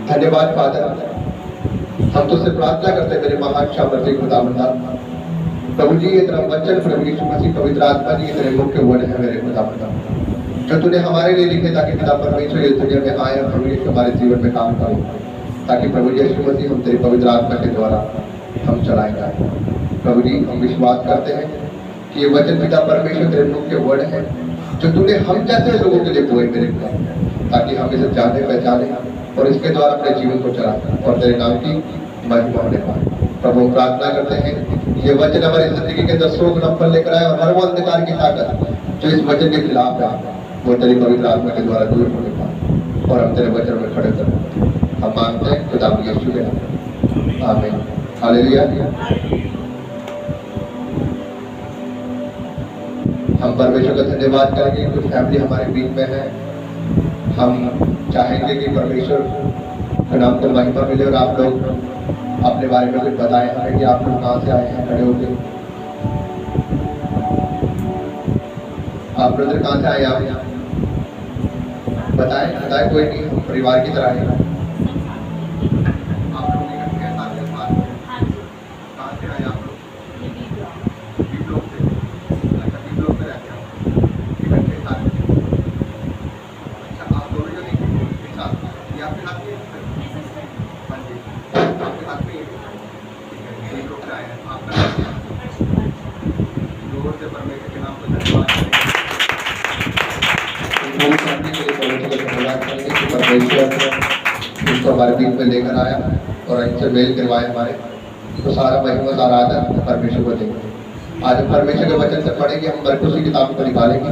धन्यवाद फादर। हम तुझसे प्रार्थना करते हैं मेरे महान शामर्थी खुदावंदा, प्रभु जी ये तेरा वचन प्रभु यीशु मसीह पवित्र आत्मा जी तेरे मुख्य वर्ड है मेरे खुदावंदा, जो तूने हमारे लिए लिखे ताकि पिता परमेश्वर इस दुनिया में आए और प्रभु यीशु हमारे जीवन में काम करे, ताकि प्रभु यीशु मसीह हम तेरी पवित्र आत्मा के द्वारा हम चलाए जाए। प्रभु जी हम विश्वास करते हैं कि ये वचन पिता परमेश्वर तेरे मुख्य वर्ड है जो तूने हम जैसे लोगों के लिए बोए मेरे पिता, ताकि हम इसे जाने पहचाने और इसके द्वारा अपने जीवन को चलाएं और तेरे नाम की महिमा होने पाए। प्रभु प्रार्थना करते हैं ये वचन हमारी जिंदगी के अंदर 100 गुना फल लेकर आए और हर वो अंधकार की ताकत जो इस वचन के खिलाफ है वो तेरी पवित्र आत्मा के द्वारा दूर होने पाए और हम तेरे वचन में खड़े करें। हम मांगते हैं खुदा यीशु के नाम, आमीन, हालेलुया। हम परमेश्वर का धन्यवाद करेंगे। कुछ फैमिली हमारे बीच में है, हम चाहेंगे कि परमेश्वर के नाम को महिमा मिले और आप लोग अपने बारे में कुछ बताएं हमें कि आप लोग कहाँ से आए हैं, खड़े होके आप ब्रदर कहाँ से आए, आप बताएं कोई नहीं, हम परिवार की तरह है। आप लोग इकट्ठे हैं साथ में, कहाँ से आए आप लोग? बीब्लॉक से। अच्छा, बीब्लॉक में रहते हैं इकट्ठे साथ में। अच्छा, आप दोनों जन एक साथ, ये आपके साथ में? हाँ जी, आपके साथ में बीब्लॉक से आए हैं। आपका जोर से परमेश्वर के नाम को धन्यवाद करेंगे। परमेश्वर इसको हमारे बीच में लेकर आया और इनसे मेल करवाए हमारे, तो सारा महिमा सारा आदर परमेश्वर को देंगे। आज हम परमेश्वर के वचन से पढ़ेंगे। हम मरकुस की किताब को निकालेंगे।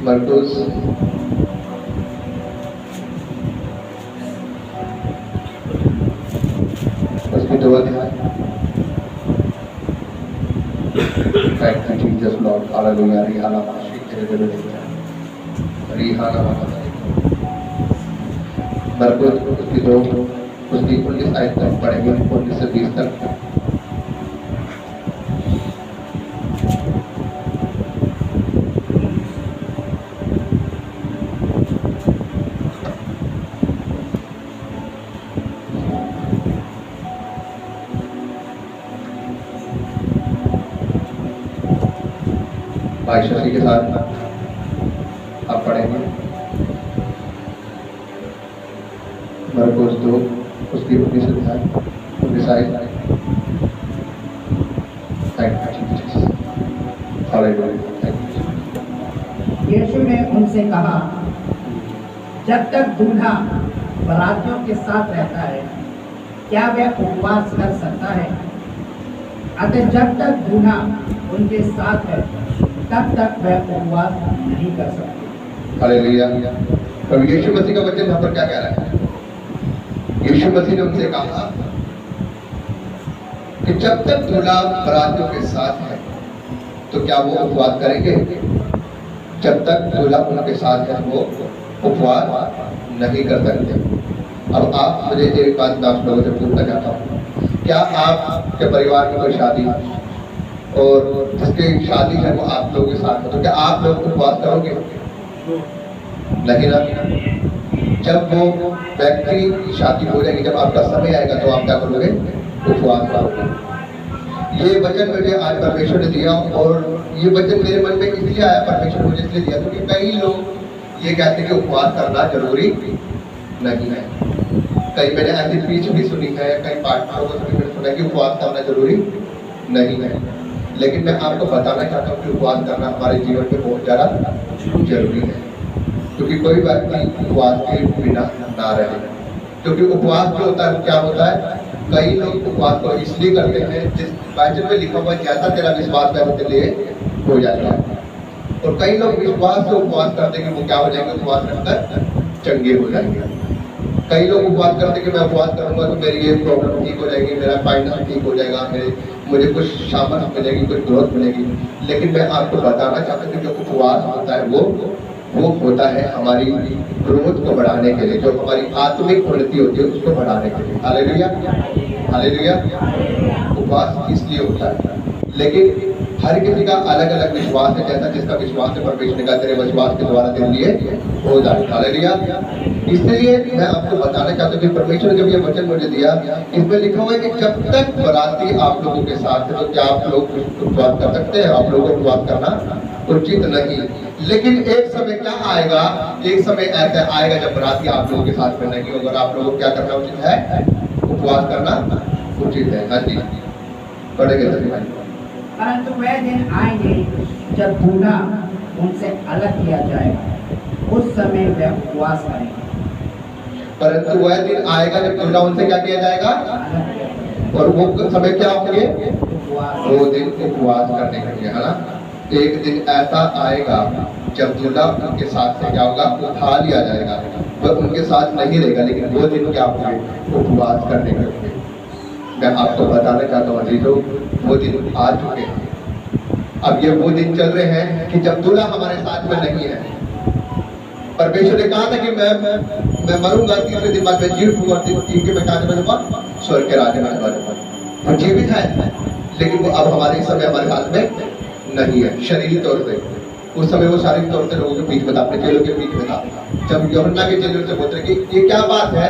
मरकुस उसकी 2 अध्याय। Thank you, Jesus, Lord. Hallelujah. Rihana Mashi, Rihana Mashi। मरकुस उसकी 2 उसकी 19 आयत तक पढ़ेंगे, 19 से 20 तक। भाई शशि के साथ आप पढ़ेंगे मरकुस 2 उसकी 19 अध्याय 19 आयत। यीशु ने उनसे कहा, जब तक दूल्हा बरातियों के साथ रहता है क्या वह उपवास कर सकता है? अतः जब तक दूल्हा उनके साथ है तब तक वह उपवास नहीं कर सकते। हालेलुया। प्रभु यीशु मसीह का वचन यहाँ पर क्या कह रहा है? यीशु मसीह ने उनसे कहा कि जब तक दूल्हा बरातियों के साथ है तो क्या वो उपवास करेंगे? जब तक दूल्हा उनके साथ है वो उपवास नहीं कर सकते। अब आप मुझे एक बात मैं आप लोगों से पूछना चाहता हूँ, क्या आपके परिवार में कोई शादी और जिसकी शादी है वो आप लोगों के साथ है, तो क्या आप लोग उपवास करोगे? नहीं ना। जब वो व्यक्ति की शादी हो जाएगी, जब आपका समय आएगा तो आप क्या करोगे? उपवास करोगे। ये वचन मुझे आज परमेश्वर ने दिया और ये वचन मेरे मन में इसलिए आया, परमेश्वर मुझे इसलिए दिया क्योंकि कई लोग ये कहते हैं कि उपवास करना जरूरी नहीं है। कई मैंने ऐसी स्पीच भी सुनी है, कई पार्टनरों को भी सुना कि उपवास करना जरूरी नहीं है। लेकिन मैं आपको बताना चाहता हूँ कि उपवास करना हमारे जीवन में बहुत ज़्यादा जरूरी है, क्योंकि कोई व्यक्ति उपवास के बिना ना रहे। क्योंकि उपवास जो होता है वो क्या होता है? कई लोग उपवास को इसलिए करते हैं जिस बाइबल में लिखा हुआ जैसा तेरा विश्वास है वो तेरे लिए हो जाता है। और कई लोग विश्वास से उपवास करते हैं कि वो क्या हो जाएंगे? उपवास रखकर चंगे हो जाएंगे। कई लोग उपवास करते कि मैं उपवास करूंगा तो मेरी ये प्रॉब्लम ठीक हो जाएगी, मेरा फाइनेंस ठीक हो जाएगा, मुझे कुछ सामर्थ मिलेगी, कुछ ग्रोथ मिलेगी। लेकिन मैं आपको बताना चाहता हूँ कि जो उपवास होता है वो होता है हमारी ग्रोथ को बढ़ाने के लिए, जो हमारी आत्मिक उन्नति होती है उसको बढ़ाने के लिए। Hallelujah, hallelujah. उपवास इसलिए होता है। लेकिन हर किसी का अलग अलग विश्वास है, जैसा जिसका विश्वास है परमेश्वर ने कहा तेरे विश्वास के द्वारा तेरे लिए हो जाए। हालेलुया। इसलिए मैं आपको बताना चाहता हूँ कि परमेश्वर ने जब ये वचन मुझे दिया, इसमें लिखा हुआ है कि जब तक बराती आप लोगों के साथ है तो क्या आप लोग उपवास कर सकते हैं? आप लोगों को उपवास करना उचित नहीं। लेकिन एक समय क्या आएगा, एक समय ऐसा आएगा जब बराती आप लोगों के साथ में नहीं होगा, आप लोगों को क्या करना उचित है? उपवास करना उचित है। हाँ जी, पढ़ेंगे सभी भाई। परंतु वह दिन आएंगे जब दूल्हा उनसे अलग किया जाएगा, उस समय वे उपवास करेंगे। परंतु वह दिन आएगा जब दूल्हा उनसे क्या किया जाएगा, अलग किया जाएगा, और वो समय क्या होंगे? उपवास। वो दिन उपवास करने के लिए, है ना। एक दिन ऐसा आएगा जब दूल्हा उनके साथ से क्या होगा? उठा लिया जाएगा। वह उनके साथ नहीं रहेगा, लेकिन वो दिन क्या होंगे? उपवास करने के लिए। मैं आपको बताना चाहता हूँ अजीजों, वो दिन आ चुके हैं। अब ये वो दिन चल रहे हैं कि जब दूल्हा हमारे साथ में नहीं है। परमेश्वर ने कहा था कि मैं मरूंगा, तीसरे दिन बाद मैं जीवित हूँ और तीन के मैं क्या करूंगा? स्वर्ग के राज्य में जाऊंगा। वो जीवित है, लेकिन वो अब हमारे समय हमारे हाथ में नहीं है शरीरी तौर से। उस समय वो शारीरिक तौर से लोगों के बीच में था, अपने चेलों के बीच में था। जब यूहन्ना के चेले से बोलते कि ये क्या बात है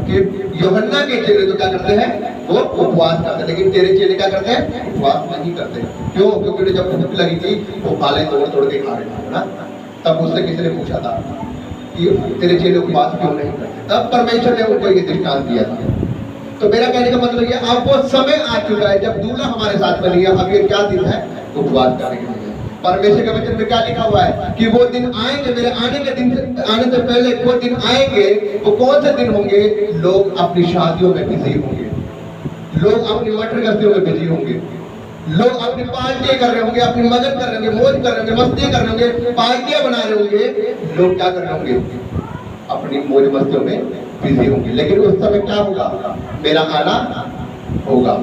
कि यूहन्ना के चेले तो क्या करते हैं? वो उपवास करते हैं, लेकिन तेरे चेले क्या करते हैं? उपवास नहीं करते। क्यों? क्योंकि जब भूख लगी थी वो भाले तोड़ तोड़ के खा रहे थे ना। तब उससे किसी ने पूछा था कि तेरे चेले उपवास क्यों नहीं करते? तब परमेश्वर ने उनको ये दृष्टांत दिया था। तो मेरा कहने का मतलब ये, अब वो समय आ चुका है जब दूल्हा हमारे साथ में नहीं है। अब ये क्या दिन है? उपवास करने के लिए। परमेश्वर के वचन में क्या लिखा हुआ है कि वो दिन आएंगे, मेरे आने के दिन आने से पहले वो दिन आएंगे। वो कौन से दिन होंगे? लोग अपनी शादियों में बिजी होंगे, लोग अपनी मटर गश्तियों में बिजी होंगे, लोग अपनी पार्टी कर रहे होंगे, अपनी मदद कर रहे होंगे, मौज कर रहे होंगे, मस्ती कर रहे होंगे, पार्टियां बना रहे होंगे। लोग क्या कर रहे होंगे? अपनी मौज मस्तियों में बिजी होंगे। लेकिन उस समय क्या होगा? मेरा आना होगा।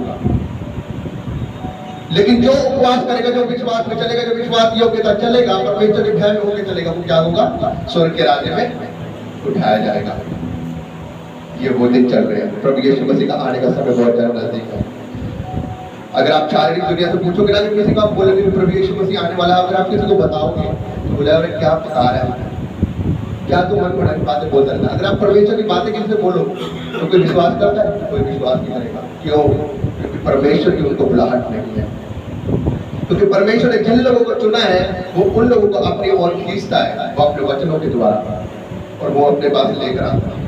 लेकिन जो उपवास करेगा, जो विश्वास में चलेगा, जो विश्वास योग्यता चलेगा, परमेश्वर के भय में होकर चलेगा, वो क्या होगा? स्वर्ग के राज्य में उठाया जाएगा। ये वो दिन चल रहे हैं। प्रभु यीशु मसीह का आने का समय बहुत ज्यादा नजदीक है। अगर आप शारीरिक दुनिया से पूछोगे ना, कि किसी को आप बोलोगे कि प्रभु यीशु मसीह आने वाला है, अगर आप किसी को बताओगे तो बोले अरे क्या पता है, क्या तुम मन बढ़ाने बातें बोलते रहता। अगर आप परमेश्वर की बातें किसी से बोलो तो कोई विश्वास करता है? कोई विश्वास नहीं करेगा। क्यों? क्योंकि परमेश्वर की उनको बुलाहट नहीं है। क्योंकि परमेश्वर ने जिन लोगों को चुना है वो उन लोगों को अपनी ओर खींचता है, वो अपने वचनों के द्वारा, और वो अपने पास लेकर आता है।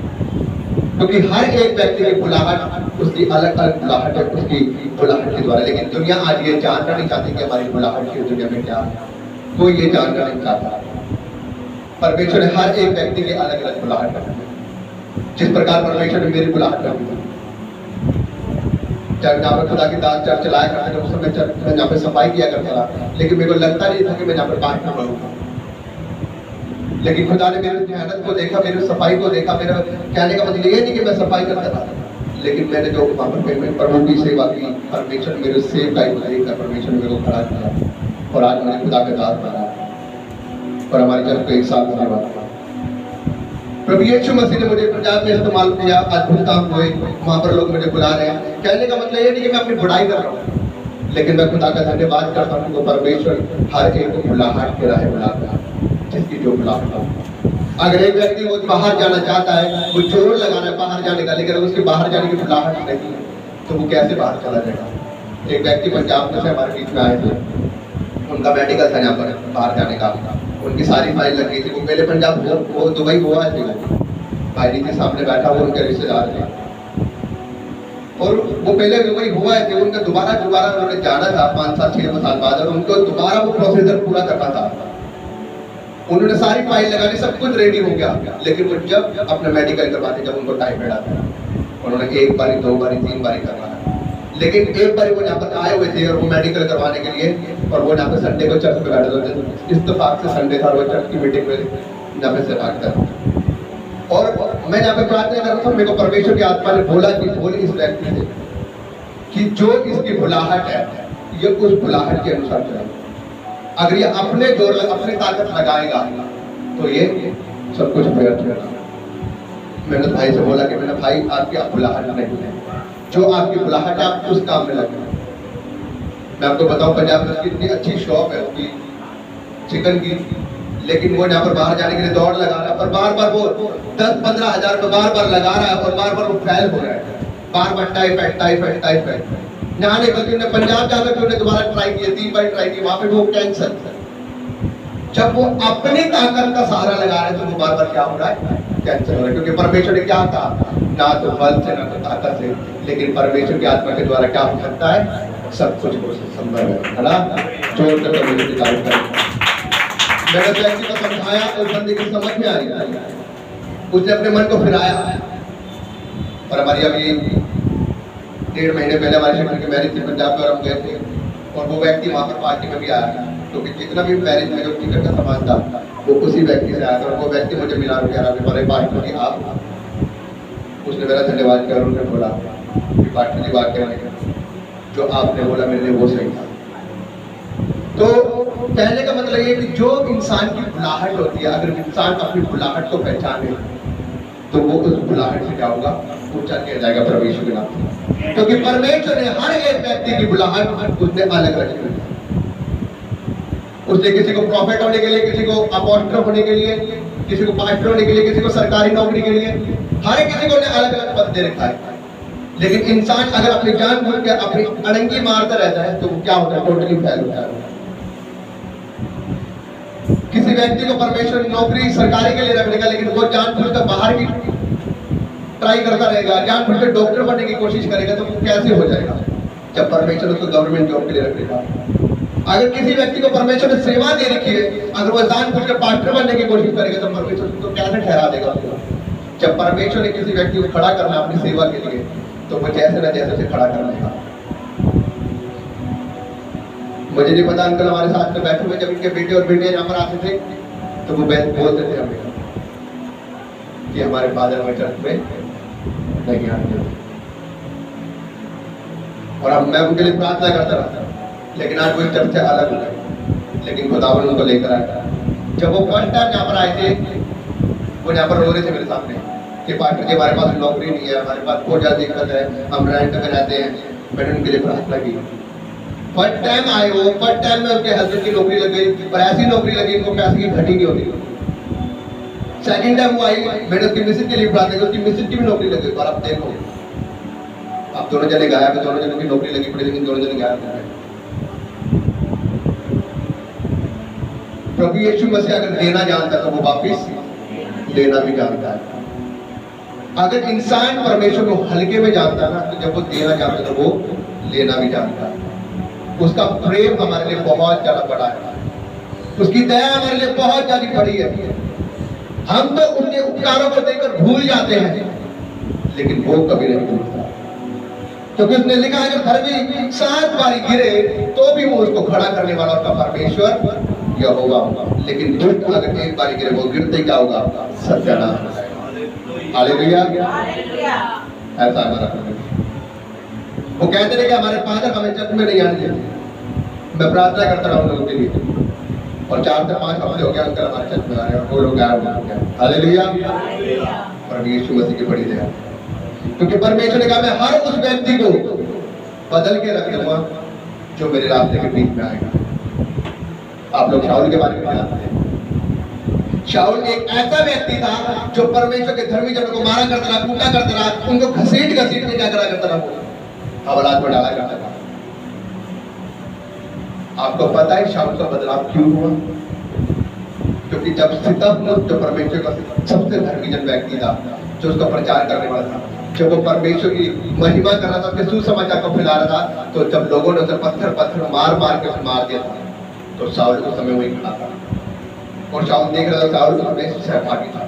क्योंकि हर एक व्यक्ति की बुलाहट उसकी अलग अलग बुलाहट है, उसकी बुलाहट के द्वारा। लेकिन दुनिया आज ये जानना नहीं चाहती कि हमारी बुलाहट की दुनिया में क्या है। कोई ये जानना नहीं चाहता। परमेश्वर ने हर एक व्यक्ति की अलग अलग बुलाहट रखी है। जिस प्रकार परमेश्वर ने मेरी बुलाहट रखी थी, जब यहाँ पर खुदा की दास चर्च चलाया करते थे, उस समय मैं यहाँ पे सफाई किया करता था, लेकिन मेरे को लगता नहीं था कि मैं यहाँ पर बात कर पाऊंगा। लेकिन खुदा ने मेरी मेहनत को देखा, मेरी सफाई को देखा। मेरा कहने का मतलब ये नहीं कि मैं सफाई करता था, लेकिन मैंने जो वहाँ पर प्रभु की सेवा की, परमेश्वर ने मेरे सेवकाई को देखकर परमेश्वर ने मेरे को खड़ा किया, और आज मैंने खुदा का दास बना, और हमारी चर्च को 1 साल होने वाला। प्रभु यीशु मसीह ने मुझे पंजाब में इस्तेमाल किया, अद्भुत काम हुए, वहाँ पर लोग मुझे बुला रहे हैं। कहने का मतलब ये नहीं कि मैं अपनी बुराई कर रहा हूँ, लेकिन मैं खुदा का धन्यवाद करता हूँ कि परमेश्वर हर एक को बुलाहट के राह बुलाता है, जिसकी जो बुलाहट हो। अगर एक व्यक्ति वो बाहर जाना चाहता है, वो जोर लगाना है बाहर जाने का, लेकिन उसके बाहर जाने की बुलाहट नहीं है, तो वो कैसे बाहर चला जाएगा? एक व्यक्ति पंजाब में से हमारे बीच में आए थे, उनका मेडिकल था यहाँ पर बाहर जाने का, उनकी सारी फाइल लग गई थी। वो पहले पंजाब, वो दुबई हुआ थे, भाई जी के सामने बैठा, वो उनके रिश्तेदार थे, और वो पहले दुबई हुआ थे। उनका दोबारा उन्होंने जाना था 5 साल 6 साल बाद, और उनको दोबारा वो प्रोसीजर पूरा करना था। उन्होंने सारी फाइल लगानी, सब कुछ रेडी हो गया, लेकिन वो जब अपना मेडिकल करवाते, जब उनको टाइफाइड आता है, उन्होंने 1 बारी 2 बारी 3 बारी करवाया। लेकिन एक बार वो यहाँ पर आए हुए थे और वो मेडिकल करवाने के लिए, और वो यहाँ पे संडे को चर्च में बैठे थे। इत्तेफाक से संडे था, वो चर्च की मीटिंग में यहाँ पे से भागता, और मैं यहाँ पे प्रार्थना कर रहा था। मेरे को परमेश्वर की आत्मा ने बोला कि बोल इस व्यक्ति से कि जो इसकी बुलाहट है, ये उस बुलाहट के अनुसार चलेगा। अगर ये अपने जोर अपनी ताकत लगाएगा तो ये सब कुछ व्यर्थ होगा। मैंने भाई से बोला कि मैंने भाई आपकी बुलाहट नहीं है, जो आपकी बुलाहट है आप उस काम में लगे। मैं आपको बताऊं, पंजाब में उसकी इतनी अच्छी शॉप है उसकी चिकन की, लेकिन वो यहाँ पर बाहर जाने के लिए दौड़ लगा रहा है, और बार बार वो 10-15 हज़ार रुपये बार बार लगा रहा है, और बार बार वो फेल हो रहा है, बार बार टाइफाइड जाने बल्कि उन्हें पंजाब जाकर के उन्हें दोबारा ट्राई किया, 3 बार ट्राई की, वहां पे वो कैंसर। जब वो अपनी ताकत का सहारा लगा रहे हैं तो वो बार बार क्या हो रहा है, कैंसर हो रहा है। क्योंकि परमेश्वर ने क्या कहा, ना तो बल से ना तो ताकत से, लेकिन परमेश्वर की आत्मा के द्वारा क्या हो सकता है, सब कुछ हो संभव है ना। जोर से परमेश्वर की तारीफ करें। मैंने व्यक्ति को समझाया, उस बंदे की समझ में आई, उसने अपने मन को फिराया। और हमारी अभी 1.5 महीने पहले हमारे शक्ल की मैरिज थी पंजाब में, और हम गए थे, और वो व्यक्ति वहाँ पर पार्टी में भी आया, क्योंकि जितना भी मैरिज में जो टिकट का सामान था वो उसी व्यक्ति से आया था। और वो व्यक्ति मुझे मिला, हमारे पार्टी में आप, उसने मेरा धन्यवाद किया और उन्होंने बोला कि पार्टी जी वाक्य में जो आपने बोला मेरे लिए वो सही था। तो कहने का मतलब ये कि जो इंसान की बुलाहट होती है, अगर इंसान अपनी बुलाहट को पहचाने तो वो उस बुलाहट से क्या होगा, ऊंचा किया जाएगा परमेश्वर के नाम से। क्योंकि परमेश्वर ने हर एक व्यक्ति की बुलाहट उसने अलग रखी है। उसने किसी को प्रॉफिट होने के लिए, किसी को अपोस्टल होने के लिए, किसी को पास्टर होने के लिए, किसी को सरकारी नौकरी के लिए, हर किसी को अलग अलग पद दे रखा है। लेकिन इंसान अगर अपनी जान भूल के अपनी अड़ंगी मारता रहता है तो वो क्या होता है, टोटली फेल होता है। किसी व्यक्ति को परमेश्वर नौकरी सरकारी के लिए रख देगा, लेकिन वो जान भूल कर बाहर की ट्राई करता रहेगा, जान भूल कर डॉक्टर बनने की कोशिश करेगा, तो वो कैसे हो जाएगा जब परमेश्वर उसको गवर्नमेंट जॉब के लिए रख देगा। अगर किसी व्यक्ति को परमेश्वर ने सेवा दे रखी है, अगर वो जान भूल कर पास्टर बनने की कोशिश करेगा तो परमेश्वर उसको कैसे ठहरा देगा। जब परमेश्वर ने किसी व्यक्ति को खड़ा करना अपनी सेवा के लिए, तो वो जैसे ना जैसे उसे खड़ा कर लेगा। मुझे नहीं पता, अंकल हमारे साथ में बैठे हुए जब इनके बेटे और बेटे यहाँ पर आते थे तो वो बोलते थे हमें कि हमारे फादर हमें चर्च में नहीं आते, और अब मैं उनके लिए प्रार्थना करता रहता, लेकिन आज वो चर्च से अलग हो गए, लेकिन खुदावन उनको लेकर आया। जब वो फर्स्ट टाइम यहाँ पर आए थे, वो यहाँ पर रो रहे थे मेरे सामने कि पास्टर जी हमारे पास नौकरी नहीं है, हमारे पास बहुत ज़्यादा दिक्कत है, हम रेंट में रहते हैं। मैंने उनके लिए प्रार्थना की। फर्स्ट टाइम आए वो, फर्स्ट टाइम में उनके हस्बैंड की नौकरी लग गई, और ऐसी नौकरी लगी इनको पैसे की घटी नहीं होती। सेकंड टाइम वो आई, मैंने उसकी मिसेज के लिए प्रार्थना की, उसकी मिसेज की भी नौकरी लग गई। और अब देखो, अब दोनों जने गायब है, दोनों जनों की नौकरी लगी पड़ी, लेकिन दोनों जने गायब है। प्रभु यीशु मसीह अगर देना जानता है तो वो वापिस लेना भी जानता है। अगर इंसान परमेश्वर को हल्के में जानता है ना, तो जब वो देना जानता है तो वो लेना भी जानता है। उसका प्रेम हमारे लिए बहुत ज्यादा बड़ा है, उसकी दया हमारे लिए बहुत ज्यादा बड़ी है। हम तो उनके उपकारों को देखकर भूल जाते हैं, लेकिन वो कभी नहीं भूलता, क्योंकि उसने लिखा है अगर धर्मी 7 बार गिरे तो भी वो उसको खड़ा करने वाला उसका परमेश्वर यहोवा होगा। लेकिन दुष्ट अगर एक बार गिरे, वो गिरते क्या होगा, सत्यानाश हो जाएगा। हालेलुया, ऐसा हमारा परमेश्वर। वो कहते थे कि हमारे फादर हमें चर्च में नहीं आने देते। मैं प्रार्थना करता रहा उन लोगों के लिए, और 4 से 5 हफ्ते हो गया अंकल हमारे चर्च में आ रहे हैं, और वो लोग गायब हो गए। हालेलुया, पर यीशु मसीह की बड़ी दया, क्योंकि परमेश्वर ने कहा मैं हर उस व्यक्ति को बदल के रख दूंगा जो मेरे रास्ते के बीच में आएगा। आप लोग शाऊल के बारे में जानते हैं। शाऊल एक ऐसा व्यक्ति था जो परमेश्वर के धर्मी जनों को मारा करता रहा, कूटा करता रहा, उनको घसीट के क्या करा करता रहा, हवालात में डाला करता था। आपको पता है शाऊल का बदलाव क्यों हुआ? क्योंकि जब स्तिफनुस जो परमेश्वर का सबसे धर्मीजन व्यक्ति था, जो उसका प्रचार करने वाला था, जब वो परमेश्वर की महिमा कर रहा था, उसके सुसमाचार को फैला रहा था, तो जब लोगों ने उसे पत्थर मार के उसे मार दिया था, तो शाऊल उस समय वही खड़ा था, और शाऊल देख रहा था, शाऊल उसमें सहभागी था।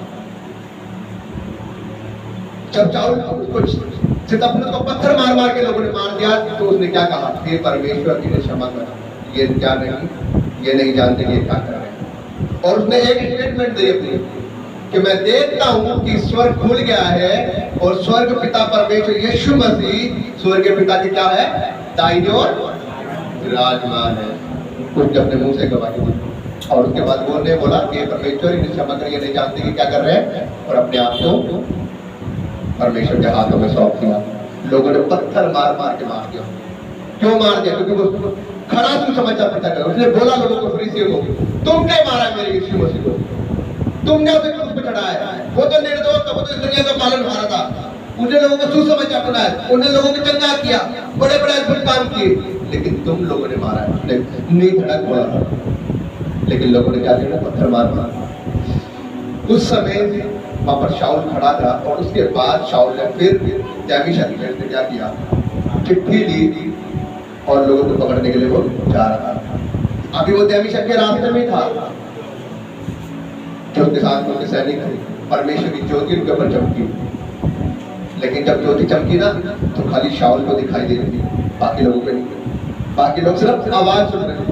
जब शाऊल उसको स्तिफनुस को पत्थर मार के लोगों ने मार दिया, तो उसने क्या कहा, हे परमेश्वर इन्हें क्षमा करना, ये क्या नहीं, ये नहीं जानते कि ये क्या कर रहे हैं। और उसने एक स्टेटमेंट दी अपनी कि मैं देखता हूं कि स्वर्ग खुल गया है, और स्वर्ग पिता परमेश्वर यीशु मसीह स्वर्ग के पिता की क्या है, दाहिनी ओर विराजमान है। उसने अपने मुंह से गवाही दी, और उसके बाद वो ने बोला कि परमेश्वर इन्हें क्षमा कर, ये नहीं जानते कि क्या कर रहे हैं, और अपने आप को परमेश्वर के हाथों में सौंप दिया। लोगों ने पत्थर मार के मार दिया। क्यों मार दिया? क्योंकि वो खड़ा सुसमाचार प्रचार करो। उसने बोला लोगों को, फरीसियों को, तुमने मारा मेरे यीशु मसीह को, तुमने उसे क्रूस पे चढ़ाया। वो तो निर्दोष था, वो तो दुनिया का पालन हारा था। उन्हें लोगों को सुसमाचार सुनाया, उन्हें लोगों को चंगा किया, बड़े बड़े अद्भुत काम किए, लेकिन तुम लोगों ने मारा है। नी धड़क बोला, लेकिन लोगों ने क्या किया? पत्थर मार मारा। उस समय वहां पर शाऊल खड़ा था, और उसके बाद शाऊल ने फिर दमिश्क में क्या किया? चिट्ठी ली और लोगों को पकड़ने के लिए वो जा रहा था। अभी वो दमिश्क के रास्ते में था, जो उसके साथ उनके सैनिक थे। परमेश्वर की ज्योति उनके ऊपर चमकी, लेकिन जब ज्योति चमकी ना, तो खाली शाऊल को दिखाई दे रही थी, बाकी लोगों को नहीं। बाकी लोग सिर्फ आवाज सुन रहे थे।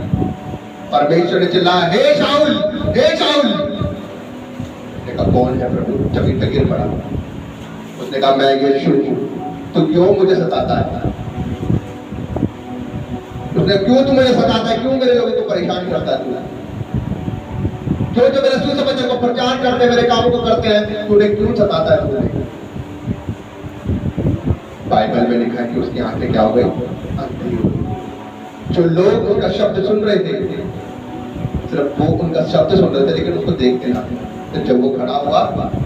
परमेश्वर ने चिल्लाया, हे शाऊल, हे शाऊल। उसने कहा, कौन है प्रभु? जमीन पे गिर पड़ा। उसने कहा, मैं यीशु हूं, तू क्यों मुझे सताता है? उसने, क्यों तू मुझे सताता है? क्यों मेरे लोगों को परेशान करता है? जो जो मेरे सुसमाचार को प्रचार करते हैं, मेरे कामों को करते हैं, तूने क्यों सताता है? तूने बाइबल में लिखा है कि उसकी आंखें क्या हो गई? अंधी हो गई। जो लोग उसका शब्द सुन रहे थे, सिर्फ वो उनका शब्द सुन रहे थे, लेकिन उसको देखते ना थे। तो जब वो खड़ा हुआ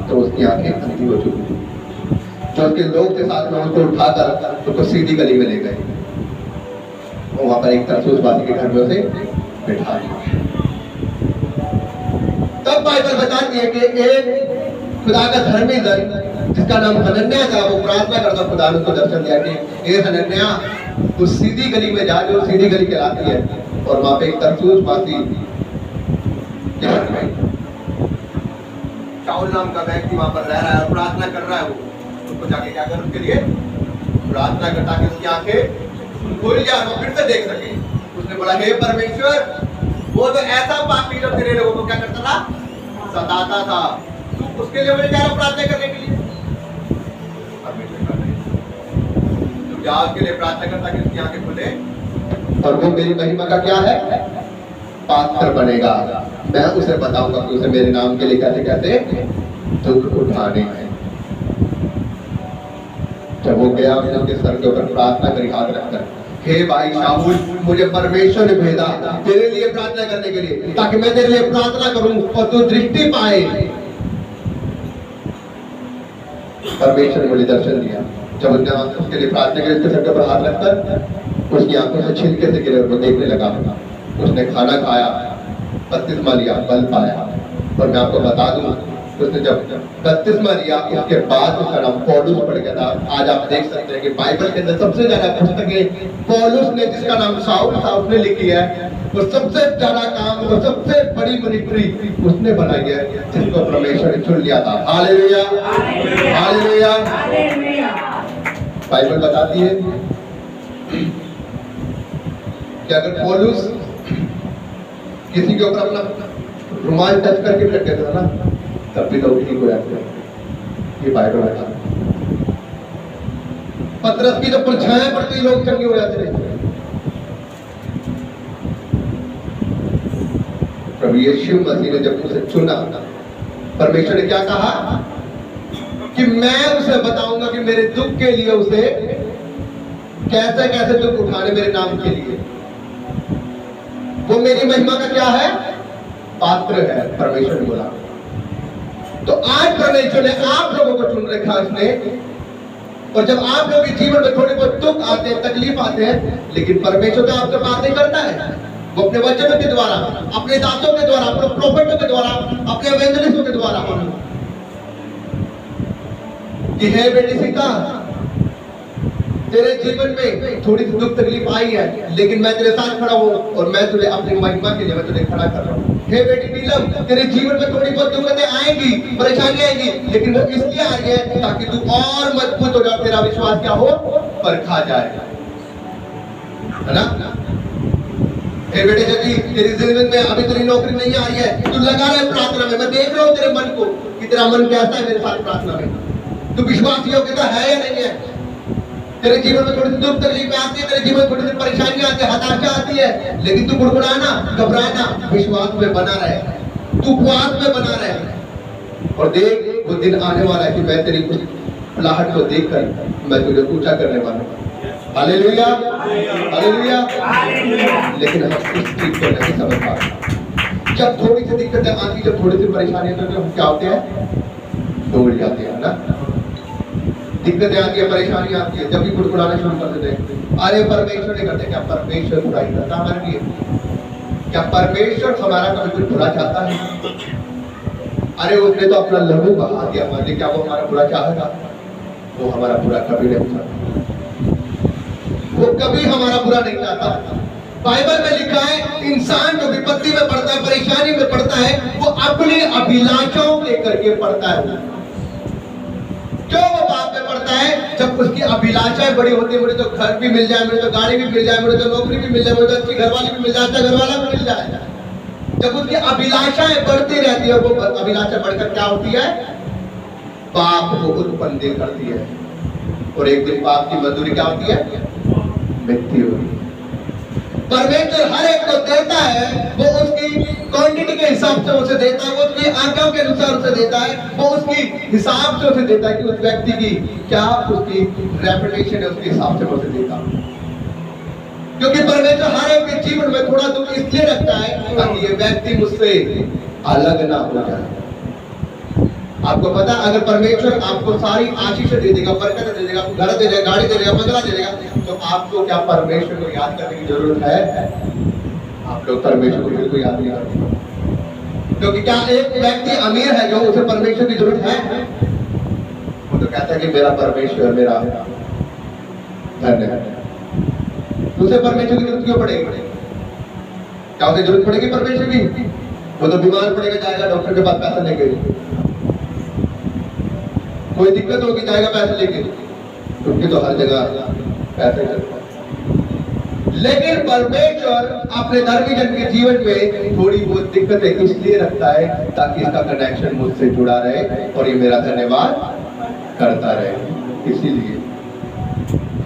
तो उसकी आंखें अंधी हो चुकी थी। जो उसके लोग थे साथ में, उसको उठाकर उसको सीधी गली में ले गए। वहां पर एक तरसुसवासी के घर में उसे बिठा दिया। तब बाइबल बताती है कि एक खुदा का धर्मी दल जिसका नाम हनन्याह था, वो प्रार्थना करता, खुदा ने उसको दर्शन दिया कि ए हनन्याह, तू सीधी गली में जा, जो सीधी गली कहलाती है, और वहां पे एक तरसुसवासी के घर में शाऊल नाम का व्यक्ति वहां पर रह रहा है और प्रार्थना कर रहा है। वो उसको जाके क्या कर, उसके लिए प्रार्थना कर, ताकि उसकी आंखें खुल जाए, वो फिर से देख सके। उसने बोला, हे परमेश्वर, वो तो ऐसा पापी जो तेरे लोगों को क्या करता था? सताता था। तू उसके लिए मुझे क्या प्रार्थना करने के लिए? परमेश्वर कर रहे, तू जा उसके लिए प्रार्थना कर, ताकि उसकी आंखें खुले, और वो मेरी महिमा का क्या है? पात्र बनेगा। मैं उसे बताऊंगा कि उसे मेरे नाम के लिए कैसे कैसे दुख उठाने हैं। जब वो गया, उसने उसके सर के ऊपर प्रार्थना करी, हाथ रखकर, हे भाई शाऊल, मुझे परमेश्वर ने भेजा तेरे लिए प्रार्थना करने के लिए, ताकि मैं तेरे लिए प्रार्थना करूं और तू दृष्टि पाए। परमेश्वर ने मुझे दर्शन दिया। जब उसने उसके लिए प्रार्थना करी, उसके सर के ऊपर हाथ रखकर उसकी आंखों से छिलके से गिरे और वो देखने लगा। उसने खाना खाया, बपतिस्मा लिया, बल पाया। और मैं आपको बता दूं, उसने जब बपतिस्मा लिया, उसके बाद उसका नाम पौलुस पड़ गया था। आज आप देख सकते हैं कि बाइबल के अंदर सबसे ज्यादा पुस्तकें पौलुस ने, जिसका नाम शाऊल था, उसने लिखी है। और सबसे ज्यादा काम और सबसे बड़ी मिनिस्ट्री उसने बनाई है, जिसको परमेश्वर ने चुन लिया था। Hallelujah, hallelujah. बाइबल बताती है कि अगर पौलुस किसी के ऊपर अपना रुमाल टच करके रख देता ना, तब भी लोग ठीक हो जाते हैं। ये बाइबल है। पतरस की जब परछाएं पड़ती, लोग चंगे हो जाते थे। प्रभु यीशु मसीह ने जब उसे चुना, परमेश्वर ने क्या कहा कि मैं उसे बताऊंगा कि मेरे दुख के लिए उसे कैसे कैसे दुख उठाने, मेरे नाम के लिए। वो मेरी महिमा का क्या है? पात्र है, परमेश्वर ने बोला। तो आज परमेश्वर ने आप लोगों को चुन रखा उसने। और जब आप लोगों के जीवन में थोड़े बहुत दुख आते हैं, तकलीफ आते हैं, लेकिन परमेश्वर तो आपसे बातें करता है। वो अपने वचनों के द्वारा, अपने दासों के द्वारा, अपने प्रोफेटों के द्वारा, अपने एवेंजलिस्टों के द्वारा कि हे बेटी सीता, तेरे जीवन में थोड़ी सी दुख तकलीफ आई है, लेकिन मैं तेरे साथ खड़ा हूँ और मैं तुझे अपनी महिमा के लिए मैं तुझे खड़ा कर रहा हूँ। हे बेटी नीलम, तेरे जीवन में थोड़ी बहुत दिक्कतें आएंगी, परेशानियां आएंगी, लेकिन वो इसलिए आ रही है ताकि तू और मजबूत हो जाए, तेरा विश्वास क्या हो? परखा जाए, है ना? हे बेटे, यदि तेरी जिंदगी में अभी तेरी नौकरी नहीं आ रही है, तू लगा रहा है प्रार्थना में। मैं देख रहा हूँ तेरे मन को कि तेरा मन कैसा है मेरे साथ प्रार्थना में। तू विश्वास योग्यता है या नहीं है? तेरे जीवन में थोड़ी सी दुख तकलीफ आती है, तेरे जीवन में थोड़ी सी परेशानियां आती है, हताशा आती है, लेकिन तू गुड़गुड़ाना, घबराना, विश्वास में बना रहे, तू उपवास में बना रहे। और देख, वो दिन आने वाला है कि मैं तेरी उस लाहट को देखकर मैं तुझे ऊंचा करने वाला हूं। Hallelujah, hallelujah. लेकिन हम इस चीज को नहीं समझ पाते। जब थोड़ी सी दिक्कतें आती, जब थोड़ी सी परेशानी आती है, हम क्या होते हैं? दौड़ जाते हैं ना। दिक्कतें आती है, परेशानी आती है, जब भी गुड़गुड़ाना शुरू कर देते हैं, अरे परमेश्वर नहीं करते। क्या परमेश्वर बुराई करता हमारे लिए? क्या परमेश्वर हमारा कभी कुछ बुरा चाहता है? अरे उसने तो अपना लहू बहा दिया हमारे लिए, क्या वो हमारा बुरा चाहेगा? वो हमारा बुरा कभी नहीं चाहता, वो कभी हमारा बुरा नहीं चाहता। बाइबल में लिखा है, इंसान जो विपत्ति में पड़ता है, परेशानी में पड़ता है, वो अपनी अभिलाषाओं के करके पड़ता है। क्यों वो पाप में पड़ता है? जब उसकी अभिलाषाएं बड़ी होती है, मुझे तो घर भी मिल जाए, मुझे तो गाड़ी भी मिल जाए, मुझे तो नौकरी भी मिल जाए, मुझे तो अच्छी घरवाली भी मिल जाए, अच्छा घरवाला भी मिल जाए। जब उसकी अभिलाषाएं बढ़ती रहती है, वो अभिलाषा बढ़कर क्या होती है? पाप को उत्पन्न करती है। और एक दिन पाप की मजदूरी क्या होती है? मृत्यु। परमेश्वर हर एक को देता है, वो उसकी क्वांटिटी के हिसाब से उसे देता है, वो उसकी आज्ञाओं के अनुसार उसे देता है, वो उसकी हिसाब से उसे देता है कि उस व्यक्ति की क्या उसकी रेपुटेशन है, उसके हिसाब से उसे देता है। क्योंकि परमेश्वर हर एक के जीवन में थोड़ा दुख इसलिए रखता है ताकि ये व्यक्ति मुझसे अलग ना हो जाए। आपको पता, अगर परमेश्वर आपको सारी आशीष दे देगा, बरकत दे देगा, घर दे देगा, गाड़ी दे देगा, बंगला दे देगा, तो आपको क्या परमेश्वर को याद करने की जरूरत है? आप लोग परमेश्वर को बिल्कुल याद नहीं करते। क्योंकि क्या एक व्यक्ति अमीर है जो उसे परमेश्वर की जरूरत है? वो तो कहता है कि मेरा परमेश्वर मेरा धन्य है। उसे परमेश्वर की जरूरत क्यों पड़ेगी? क्या उसे जरूरत पड़ेगी परमेश्वर की? वो तो बीमार पड़ेगा, जाएगा डॉक्टर के पास पैसा लेके, कोई दिक्कत होगी जाएगा पैसे लेके, क्योंकि तो हर जगह पैसे चलता है। लेकिन परमेश्वर अपने धर्मी जन के जीवन में थोड़ी बहुत दिक्कतें इसलिए रखता है ताकि इसका कनेक्शन मुझसे जुड़ा रहे और ये मेरा धन्यवाद करता रहे। इसीलिए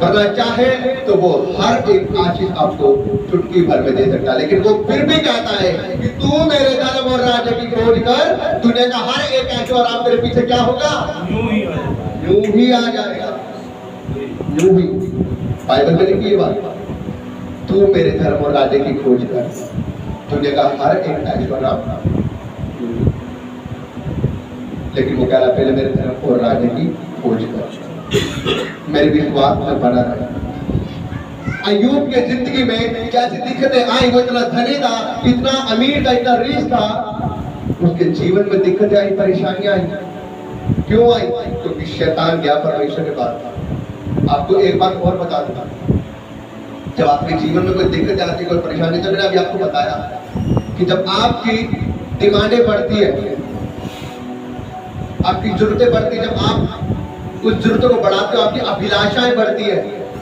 करना चाहे तो वो हर एक आशीष आपको चुटकी भर में दे सकता है, लेकिन वो फिर भी कहता है कि तू मेरे धर्म और राज्य की खोज कर, दुनिया का हर एक ऐश्वर्य तेरे पीछे क्या होगा? यूं ही आ जाएगा, यूं ही। बाइबल में लिखी है बात, तू मेरे धर्म और राज्य की खोज कर, दुनिया का हर एक ऐश्वर्य। लेकिन वो कह रहा पहले मेरे धर्म और राज्य की खोज कर, मेरे विश्वास में बना रहे। अय्यूब के जिंदगी में कैसी दिक्कतें आई, वो इतना धनी था, इतना अमीर था, इतना रिच था, उसके जीवन में दिक्कतें आई, परेशानियां आई। क्यों आई? क्योंकि शैतान गया परमेश्वर के पास। आपको एक बात और बता दूंगा, जब आपके जीवन में कोई दिक्कत आती है, कोई परेशानी, तो मैंने अभी आपको बताया कि जब आपकी डिमांडें बढ़ती है, आपकी जरूरतें बढ़ती है, जब आप उस जरूरतों को बढ़ाते हो, आपकी अभिलाषाएं बढ़ती है,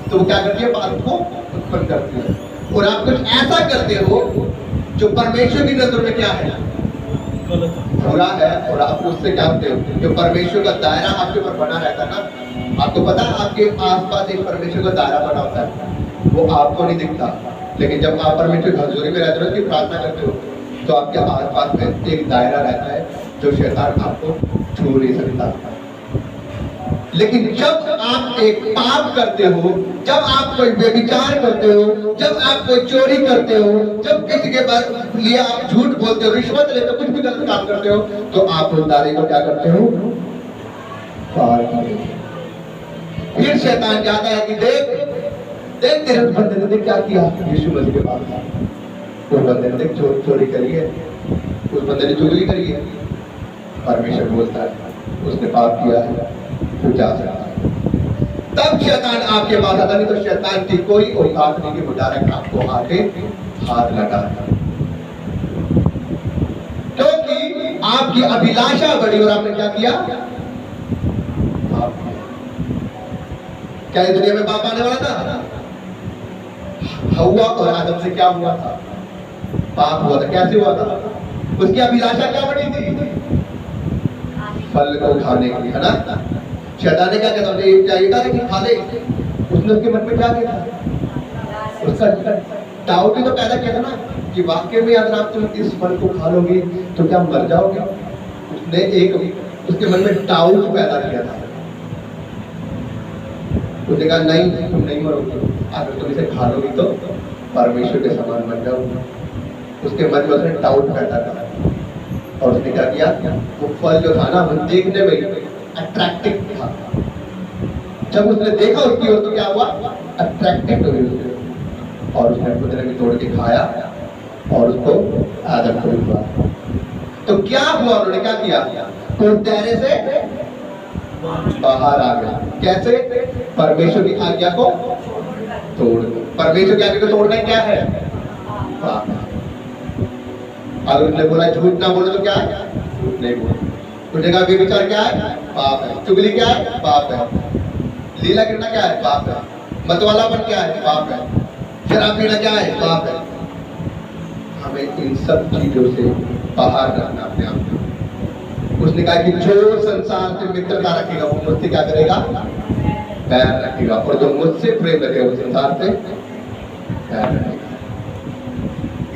तो वो क्या करती है? पाप को उत्पन्न करती है। और आप कुछ ऐसा करते हो जो परमेश्वर की नजर में क्या है? बुरा है। और आप उससे क्या होते हो? जो परमेश्वर का दायरा आपके ऊपर बना रहता है ना, आपको पता है आपके आसपास एक परमेश्वर का दायरा बना होता है, वो आपको नहीं दिखता, लेकिन जब आप परमेश्वर की हजूरी में रहते हो, उसकी प्रार्थना करते हो, तो आपके आसपास में एक दायरा रहता है जो शैतान आपको छू नहीं सकता। लेकिन जब आप एक पाप करते हो, जब आप कोई व्यभिचार करते हो, जब आप कोई चोरी करते हो, जब किसी के लिए आप झूठ बोलते हो, रिश्वत लेते हो, कुछ भी गलत काम करते हो, तो आप उस दायरे को क्या करते हो? पार करते हो। फिर शैतान जाता है कि देख देख तेरे बंदे ने क्या किया। यीशु मसीह के पास था, उस बंदे ने देख चोरी करी है, उस बंदे ने चोरी करी है। परमेश्वर बोलता है उसने पाप किया है, तो जा सकता है। तब शैतान आपके पास आता, नहीं तो शैतान की कोई औकात नहीं कि वो डायरेक्ट आपको आके हाथ लगा, क्योंकि आपकी अभिलाषा बढ़ी और आपने क्या किया? क्या इस दुनिया में पाप आने वाला था? हव्वा और आदम से क्या हुआ था? पाप हुआ था। कैसे हुआ था? उसकी अभिलाषा क्या बढ़ी थी? फल को खाने की, है ना? शैतान ने क्या कहता है? ये चाहिए था कि खा ले। उसने उसके मन में क्या किया था? उसका डाउट ही तो पैदा किया था ना कि वाकई में अगर आप तुम इस फल को खा लोगे तो क्या मर जाओगे? उसने एक उसके मन में डाउट पैदा किया था। उसने कहा नहीं, तुम नहीं मरोगे, अगर तुम इसे खा लोगी तो परमेश्वर के समान बन जाओगे। उसके मन में उसने डाउट पैदा करा और उसने क्या किया, वो फल जो था ना वो देखने में अट्रैक्टिव था। जब उसने देखा उसकी ओर तो क्या हुआ, अट्रैक्टिव हुई उसने, और उसने खुद ने भी तोड़ के खाया और उसको आदम को हुआ। तो क्या हुआ, उन्होंने क्या किया, तो दायरे से बाहर आ गया। कैसे? परमेश्वर की आज्ञा को तोड़। परमेश्वर की आज्ञा को तोड़ना क्या है, पाप। अगर उसने बोला झूठ ना बोलो तो क्या है, झूठ नहीं बोलो। उसने कहा व्यभिचार क्या है, पाप है। चुगली क्या है, पाप है। लीला करना क्या है, पाप है। मतवालापन क्या है, पाप है। शराब पीना क्या है, पाप है। हमें इन सब चीजों से बाहर रखना अपने आप को। उसने कहा कि जो संसार से मित्रता रखेगा वो मुझसे क्या करेगा, पैर रखेगा, और जो मुझसे प्रेम रखेगा वो संसार से पैर रखेगा।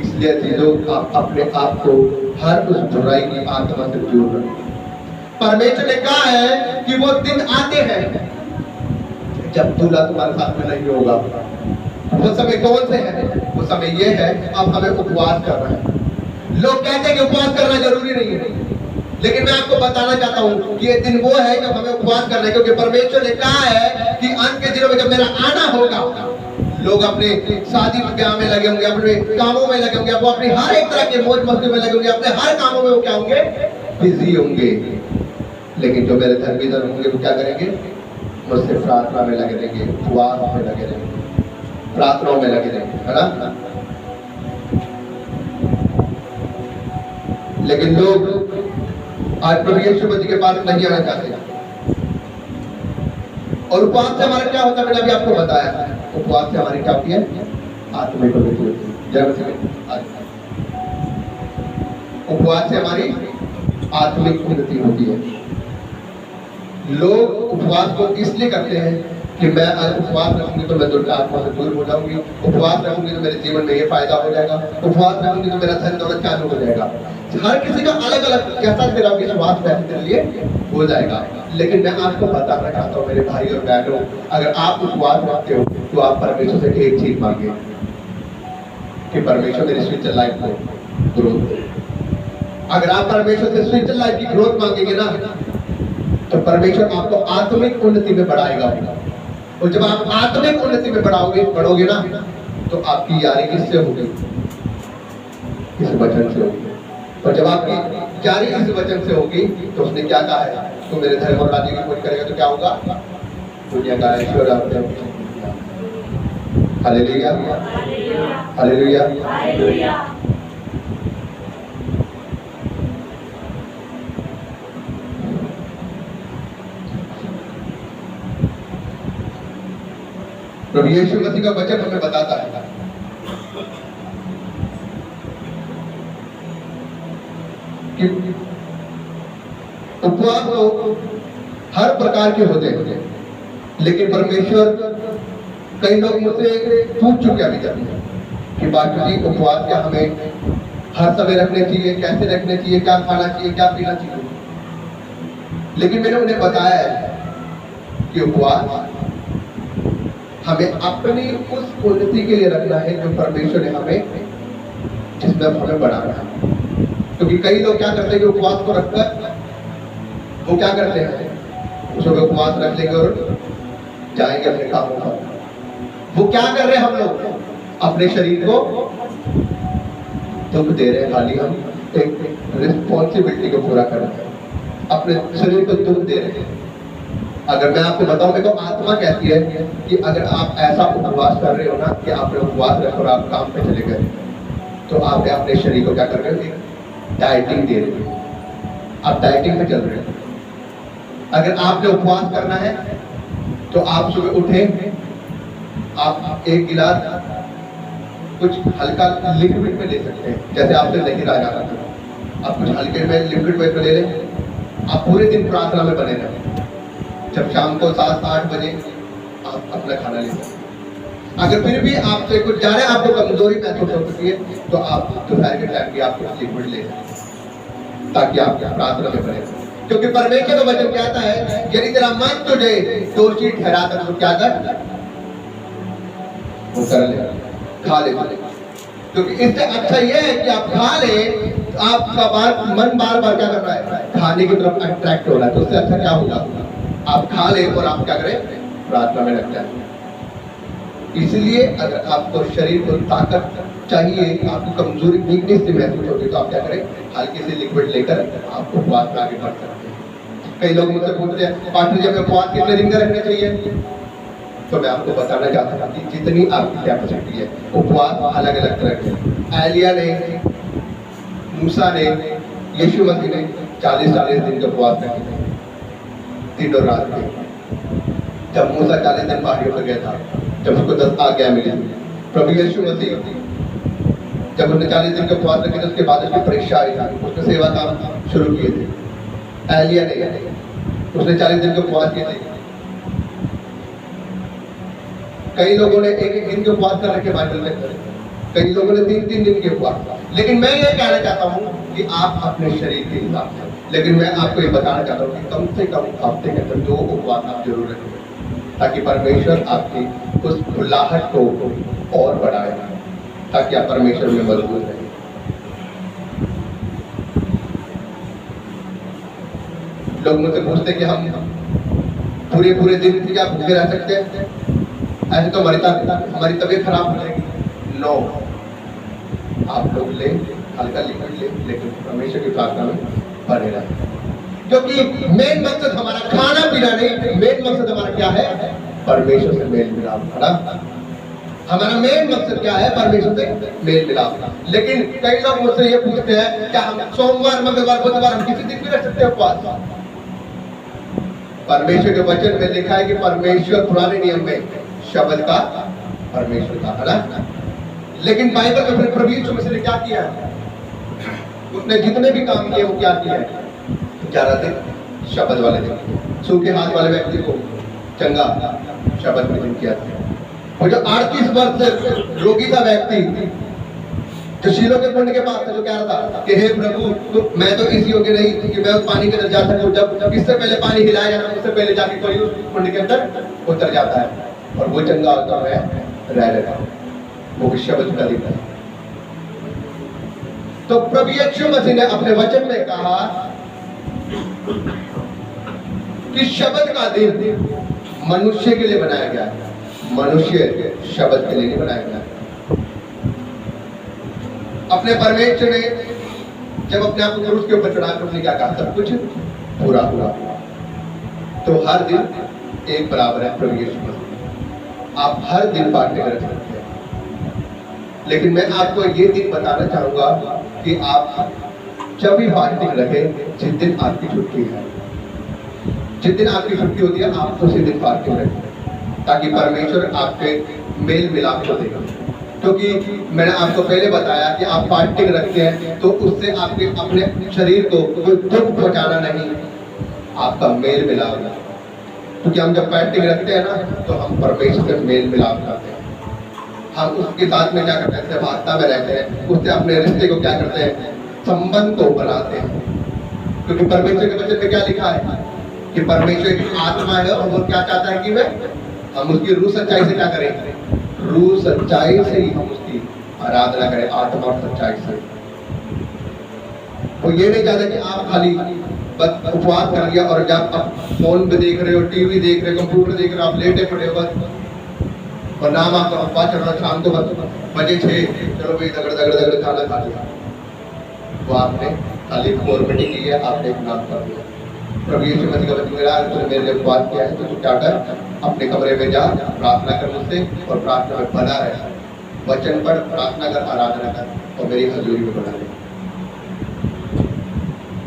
इसलिए चीजों आप अपने आप को हर उस बुराई की आत्मा से दूर रखें। परमेश्वर ने कहा है कि वो दिन आते हैं जब दूल्हा तुम्हारे साथ में नहीं होगा। वो समय कौन से है, वो समय ये है अब हमें उपवास करना है। लोग कहते हैं कि उपवास करना जरूरी नहीं है, लेकिन मैं आपको बताना चाहता हूं कि ये दिन वो है जब हमें उपवास करना है, क्योंकि परमेश्वर ने कहा है कि अंत के दिनों में जब मेरा आना होगा, लोग अपने शादी ब्याह में लगे होंगे, अपने कामों में लगे होंगे, वो अपनी हर एक तरह के मौज मस्ती में लगे होंगे, अपने हर कामों में वो क्या होंगे, बिजी होंगे। लेकिन जो मेरे धर्मी धर्म होंगे वो क्या करेंगे, मुझसे प्रार्थना में लगे रहेंगे, उपवास में लगे रहेंगे, प्रार्थनाओं में लगे रहेंगे, है ना। लेकिन लोग आज प्रभु यीशु मसीह के पास नहीं आना चाहते। और उपवास से हमारा क्या होता है, मैंने अभी आपको बताया। उपवास से हमारी क्या होती है, आत्मिक उन्नति होती है। जय मसीह। उपवास से हमारी आत्मिक उन्नति होती है। लोग उपवास को इसलिए करते हैं कि मैं उपवास रखूंगी तो मैं दुष्ट आत्मा से दूर हो जाऊंगी, उपवास रखूंगी तो मेरे जीवन में ये फायदा हो जाएगा, उपवास रखूंगी तो मेरा धन दौलत चालू हो जाएगा। हर किसी का अलग अलग कैसा मेरा विश्वास तेरे लिए हो जाएगा। लेकिन मैं आपको बताना चाहता हूँ मेरे भाई और बहनों, अगर आप उपवास रखते हो तो आप परमेश्वर से एक चीज मांगे कि परमेश्वर मेरी स्पिरिचुअल लाइफ को ग्रोथ दे। अगर आप परमेश्वर से स्पिरिचुअल लाइफ की ग्रोथ मांगेंगे ना, तो परमेश्वर आपको आत्मिक उन्नति में बढ़ाएगा। और जब आप आत्मिक उन्नति में बढ़ोगे ना, तो आपकी यारी किससे होगी, इस वचन से होगी। और जब आपकी यारी इस वचन से होगी, तो उसने क्या कहा है, तो मेरे धर्म और राज्य की खोज करेगा तो क्या होगा, दुनिया का ऐश्वर्य आपको। Hallelujah, hallelujah, hallelujah. प्रभु यीशु मसीह का वचन हमें बताता है कि उपवास तो हर प्रकार के होते हैं, लेकिन परमेश्वर, कई लोग मुझसे पूछ चुके अभी तक कि बाकी जी उपवास क्या हमें हर समय रखने चाहिए, कैसे रखने चाहिए, क्या खाना चाहिए, क्या पीना चाहिए। लेकिन मैंने उन्हें बताया है कि उपवास हमें अपनी उस उन्नति के लिए रखना है जो परमेश्वर ने हमें, जिसमें हमें बढ़ाना है। क्योंकि कई लोग क्या करते हैं कि उपवास को रखकर वो क्या करते हैं, उसमें उपवास रख लेंगे और जाएंगे अपने कामों पर। वो क्या कर रहे हैं, हम लोग अपने शरीर को दुख दे रहे हैं। खाली हम एक रिस्पॉन्सिबिलिटी को पूरा कर रहे हैं, अपने शरीर को दुख दे रहे हैं। अगर मैं आपको बताऊं, मेरे को आत्मा कहती है कि अगर आप ऐसा उपवास कर रहे हो ना कि आपने उपवास रखा और आप काम पे चले गए, तो आपने अपने शरीर को क्या कर रहे हो, डाइटिंग दे रहे हो, आप डाइटिंग पे चल रहे हो। अगर आपने उपवास करना है तो आप सुबह उठे, आप एक गिलास कुछ हल्का लिक्विड में ले सकते हैं, जैसे आपसे नहीं रहा जाता था, आप कुछ हल्के में लिक्विड में ले लें। आप पूरे दिन प्रार्थना में बने रहें। जब शाम को 7-8 बजे आप अपना खाना ले सकते हैं। अगर फिर भी आपसे कुछ ज़्यादा आपको कमजोरी महसूस होती है, तो आप दोपहर के टाइम भी आप कुछ लिक्विड ले सकते हैं, ताकि आप प्रार्थना में बने। क्योंकि परमेश्वर का वचन कहता है यदि तेरा मन तुझे दोषी ठहराता तो क्या कर, वो कर ले, खा ले। क्योंकि इससे अच्छा यह है कि आप खा ले, आपका मन बार बार क्या कर रहा है, खाने की तरफ अट्रैक्ट हो रहा है। तो उससे अच्छा क्या होगा, आप खा ले और आप क्या करें, प्रार्थना में लग जाए। इसलिए अगर आपको शरीर को ताकत चाहिए, आपको कमजोरी वीकनेस से महसूस होती है, तो आप क्या करें, हल्की सी लिक्विड लेकर आप उपवास में आगे बढ़ सकते हैं। कई लोग मुझसे पूछते हैं पार्टनर जब उपवास कितने दिन का रखना चाहिए, तो मैं आपको बताना चाहता हूँ कि जितनी आपकी कैपेसिटी है। उपवास अलग अलग तरह के, एलिया ने, मूसा ने, यीशु मसीह ने 40-40 दिन के उपवास रखे थे, दिन और रात के। जब मूसा 40 दिन पहाड़ियों पर गया था, जब उसको 10 आज्ञा मिली, प्रभु यीशु मसीह जब उसने 40 दिन के उपवास रखे थे, उसके बाद उसकी परीक्षा आई थी, उसने सेवा काम शुरू किए थे। एलिया ने, उसने 40 दिन के उपवास किए थे। कई लोगों ने एक दिन के उपवास कर रखे बाइबल में, कई लोगों ने 3-3 दिन के उपवास। लेकिन मैं ये कहना चाहता हूँ कि आप अपने शरीर के हिसाब से, लेकिन मैं आपको ये बताना चाहता हूँ कि कम से कम हफ्ते के अंदर 2 उपवास आप जरूर रखें, ताकि परमेश्वर आपकी उस खुलाहट को और बढ़ाए, ताकि आप परमेश्वर में मजबूत रहें। लोग मुझसे पूछते कि हम पूरे दिन क्या भूखे रह सकते हैं, ऐसे तो हमारी तबीयत खराब हो जाएगी। नो, आप लोग ले, हल्का लिक्विड ले, लेकिन परमेश्वर की प्रार्थना में बने रहें। क्योंकि मेन मकसद हमारा खाना पीना नहीं, मेन मकसद हमारा क्या है, परमेश्वर से मेल मिलाप। हमारा मेन मकसद क्या है, परमेश्वर से मेल मिलाप। लेकिन कई लोग मुझसे ये पूछते हैं क्या हम सोमवार, मंगलवार, बुधवार हम किसी दिन भी रख सकते हैं उपवास? परमेश्वर के वचन में लिखा है कि परमेश्वर पुराने नियम में शब्द का परमेश्वर था, है ना। लेकिन बाइबल में प्रभु यीशु मसीह ने क्या किया, उसने जितने भी काम किए वो क्या किया, 11 दिन शब्द वाले दिन, सूखे हाथ वाले व्यक्ति को चंगा शब्द में दिन किया था। और जो 38 वर्ष से रोगी था व्यक्ति, जो शीलो के कुंड के पास था, जो कह रहा था कि हे प्रभु मैं तो इस योग्य नहीं कि मैं उस पानी के अंदर जा सकूं, जब इससे पहले पानी हिलाया जाता है उससे पहले जाके कोई उस कुंड के अंदर उतर जाता है, और वो चंगा होता है, रह लेता है। वो भी शब्द का दिन है। तो प्रभु यीशु मसीह ने अपने वचन में कहा कि शब्द का दिन मनुष्य के लिए बनाया गया है, मनुष्य शब्द के लिए नहीं बनाया गया है। अपने परमेश्वर ने जब अपने आप को क्रूस के ऊपर चढ़ाकर उसने क्या कहा, सब कुछ पूरा हुआ। तो हर दिन एक बराबर है प्रभु यीशु मसीह, आप हर दिन बांटने रख सकते हैं। लेकिन मैं आपको ये दिन बताना चाहूंगा कि आप जब भी फास्टिंग रखें, जिस दिन आपकी छुट्टी है, जिस दिन आपकी छुट्टी होती है, आप उसी दिन फास्टिंग रखें, ताकि परमेश्वर आपके मेल मिलाप को देगा। क्योंकि मैंने आपको पहले बताया कि आप फास्टिंग रखते हैं तो उससे आपके अपने शरीर को कोई दुख पहुंचाना नहीं, आपका मेल मिलाप होगा। क्योंकि हम जब फास्टिंग रखते हैं ना, तो हम परमेश्वर से मेल मिलाप करते हैं, हम उसके साथ में क्या करते हैं, सहभागिता में रहते हैं, उससे अपने रिश्ते को क्या करते हैं, संबंध को बनाते हैं। क्योंकि परमेश्वर के वचन में क्या लिखा है कि परमेश्वर की आत्मा है और वो क्या चाहता है कि हम उसकी रूह सच्चाई से क्या करें, रूह सच्चाई से ही हम उसकी आराधना करें, आत्मा और सच्चाई से। वो ये नहीं चाहता कि आप खाली बस उपवास कर लिया और जब आप फोन पे देख रहे हो, टीवी देख रहे हो, कंप्यूटर देख रहे हो, आप लेटे पड़े हो बस, और नाम आपका उपवास चल रहा, शाम को बजे 6 चलो भाई दगड़ दगड़ दगड़ खाना खा लिया, वो आपने खाली फॉर्मेटिंग की है, आपने एक नाम कर दिया। प्रभु यीशु मसीह का वचन मेरा तूने मेरे लिए उपवास किया है, तो तू क्या कर, अपने कमरे में जा, प्रार्थना कर मुझसे और प्रार्थना में बना रहे, वचन पढ़, प्रार्थना कर, आराधना कर और मेरी हजूरी में बना रहे।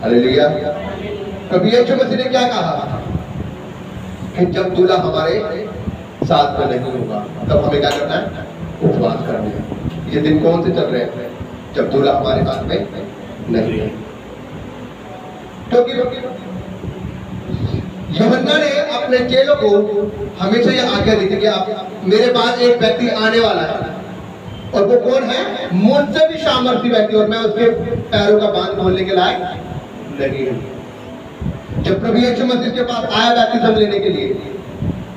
हालेलुया। प्रभु यीशु मसीह ने क्या कहा कि जब दूल्हा हमारे साथ में नहीं होगा तब हमें क्या करना है, उपवास करना है। ये दिन कौन से चल रहे हैं, जब दूल्हा हमारे साथ में नहीं है। क्योंकि यूहन्ना ने अपने चेलों को हमेशा ये आज्ञा दी थी कि आप मेरे पास एक व्यक्ति आने वाला है, और वो कौन है, मुझसे भी सामर्थी व्यक्ति, और मैं उसके पैरों का बांध खोलने के लायक नहीं हूं। जब प्रभु यीशु मसीह के पास आया बैप्टिज्म लेने के लिए,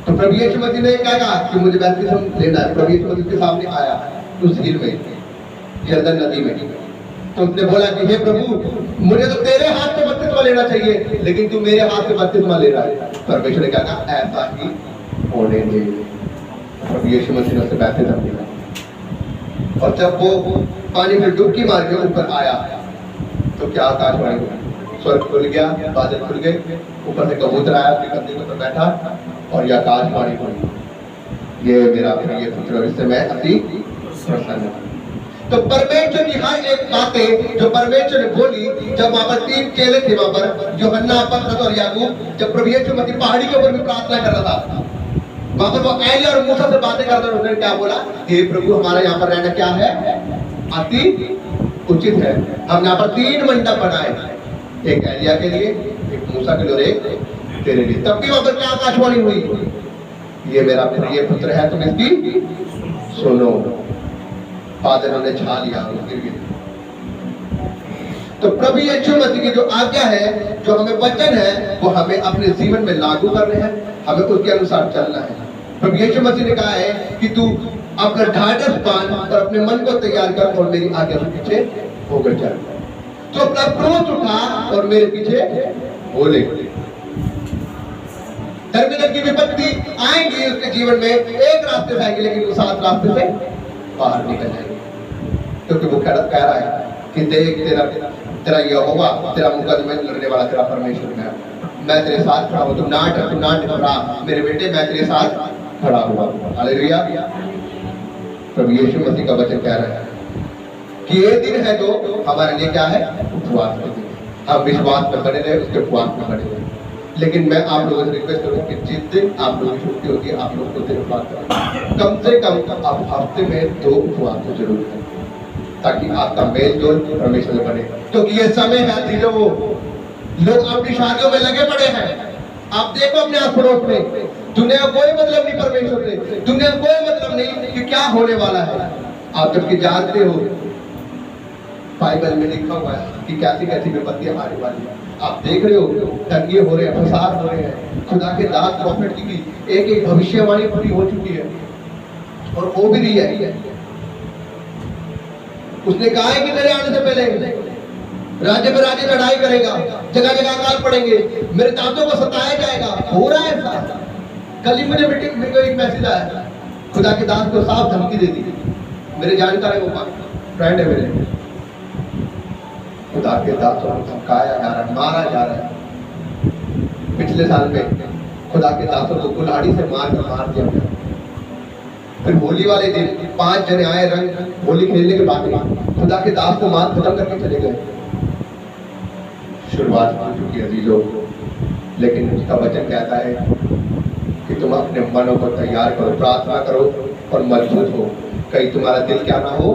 तो प्रभु यीशु मसीह ने क्या कहा कि मुझे बैप्टिज्म लेना है। प्रभु यीशु मसीह के सामने आया उस झील में, यरदन नदी में, तो उसने बोला कि हे प्रभु, मुझे तो तेरे हाथ से बपतिस्मा लेना चाहिए, लेकिन तू मेरे हाथ से बपतिस्मा ले रहा है। परमेश्वर ने कहा ऐसा ही होने दे। प्रभु यीशु मसीह ने उसे बैप्टिज्म दिया, और जब वो पानी में डुबकी मार के ऊपर आया तो क्या आकाशवाणी हुई, स्वर्ग खुल गया, बादल खुल गए, ऊपर से कबूतर आया, उसके कंधे पर बैठा, और यह आकाशवाणी हुई, ये मेरा प्रिय पुत्र, इससे मैं अति प्रसन्न हूं। तो परमेश्वर की हर एक बातें जो परमेश्वर ने बोली, जब वहां पर 3 चेले थे, वहां पर यूहन्ना, पतरस और याकूब, जब प्रभु यीशु मसीह पहाड़ी के ऊपर भी प्रार्थना कर रहा था, वहां पर वो एलिया और मूसा से बातें करते, उन्होंने क्या बोला, हे प्रभु, हमारा यहाँ पर रहना क्या है, अति उचित है। हम यहाँ पर 3 मंडप बनाए, एक एलिया के लिए, एक मूसा के लिए और एक तेरे लिए। तब भी वहां पर क्या आकाशवाणी हुई, ये मेरा प्रिय पुत्र है, तुम इसकी सुनो। बादलों ने छा लिया, गिर गए। तो प्रभु यीशु मसीह की जो आज्ञा है, जो हमें वचन है, वो हमें अपने जीवन में लागू करने हैं, हमें उसके अनुसार चलना है। प्रभु यीशु मसीह ने कहा है कि तू अपना ढाढ़स बांध और अपने मन को तैयार कर और मेरी आज्ञा के पीछे होकर चल। तो अपना क्रोध उठा और मेरे पीछे बोले। धर्मियों की विपत्ति आएंगी उसके जीवन में, एक रास्ते से आएंगे, लेकिन वो 7 रास्ते से बाहर निकल जाएंगे, क्योंकि वो कह रहा है कि देख, तेरा यहोवा, तेरा मुकदमे लड़ने वाला तेरा परमेश्वर है, मैं तेरे साथ खड़ा हूं, तू ना डरा मेरे बेटे, मैं तेरे साथ खड़ा हुआ। हालेलुया। प्रभु यीशु मसीह का वचन कह रहा है कि ये दिन है जो हमारे लिए क्या है, उपवास का दिन। हम विश्वास में बने रहे, उसके उपवास में बने रहे। लेकिन मैं आप लोगों से रिक्वेस्ट करूँ कि जिस दिन आप लोगों की छुट्टी होती है, आप लोग को दिन उपवास करें, कम से कम आप हफ्ते में 2 उपवास तो जरूर करें, ताकि आपका मेल जोल परमेश्वर से बने। क्योंकि ये समय है जो लोग अपनी शादियों में लगे पड़े हैं। आप देखो अपने आस पड़ोस में, दुनिया को कोई मतलब नहीं परमेश्वर से, दुनिया को कोई मतलब नहीं कि क्या होने वाला है। आप जबकि जानते हो बाइबल में लिखा हुआ है कि कैसी कैसी विपत्तियां आने वाली है। आप देख रहे हो, दंगे हो रहे हैं, फसाद हो रहे हैं। खुदा के दास प्रॉफिट की एक भविष्यवाणी पूरी हो चुकी है और हो भी रही है। उसने कहा है कि मेरे आने से पहले राज्य पे राज्य चढ़ाई करेगा, जगह जगह अकाल पड़ेंगे, मेरे दांतों को सताया जाएगा। हो रहा है ऐसा। कल ही मुझे मीटिंग में एक मैसेज आया, खुदा के दास को साफ धमकी दे दी। मेरे जानकार है, वो फ्रेंड है मेरे, खुदा के दासों को धमकाया जा रहा है, मारा जा रहा है। पिछले साल में खुदा के दासों को कुल्हाड़ी से मार दिया गया। फिर होली वाले दिन 5 जने आए, रंग होली खेलने के बाद खुदा के दास को मार खत्म करके चले गए। शुरुआत हो चुकी है अजीजों, लेकिन उसका वचन कहता है कि तुम अपने मनों को तैयार करो, प्रार्थना करो और मजबूत हो, कहीं तुम्हारा दिल क्या ना हो,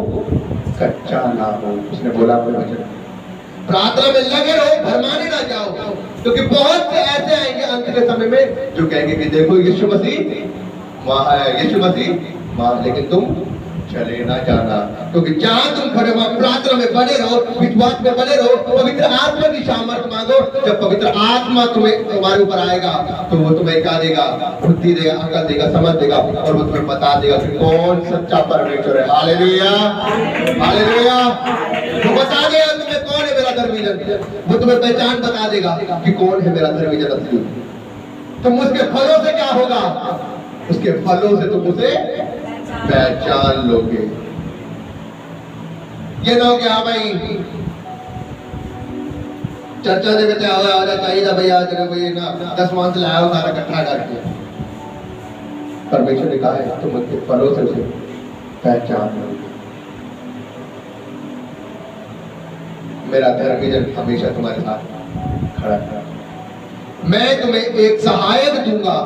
कच्चा ना हो। उसने बोला अपने वचन, प्रार्थना में लगे रहो, भरमाने ना जाओ, क्योंकि बहुत से ऐसे आएंगे अंत के समय में जो कहेंगे कि देखो यीशु मसीह वहां है, यीशु मसीह वहां, लेकिन तुम चले ना जाना। क्योंकि जहां तुम खड़े हो प्रार्थना में बने रहो, विश्वास में बने रहो, पवित्र आत्मा की सामर्थ मांगो। जब पवित्र आत्मा तुम्हारे ऊपर आएगा तो वो तुम्हें क्या देगा, बुद्धि देगा, अकल देगा, समझ देगा, और वो तुम्हें बता देगा कि कौन सच्चा परमेश्वर है। Hallelujah, hallelujah. वो बता देगा तुम्हें कौन है मेरा धर्मी जन, वो तुम्हें पहचान बता देगा कि कौन है मेरा धर्मी जन असली। तुम उसके फलों से क्या होगा, उसके फलों से तुम उसे पहचान लोगे। ये ना हो कि हाँ भाई चर्चा दे बेटे आ जा चाहिए भैया भाई ना 10 मांस लाया हो सारा इकट्ठा करके। परमेश्वर ने कहा है तुम उसके फलों से उसे पहचान लोगे। मेरा धर्मी जन हमेशा तुम्हारे साथ खड़ा है। मैं तुम्हें एक सहायक दूंगा,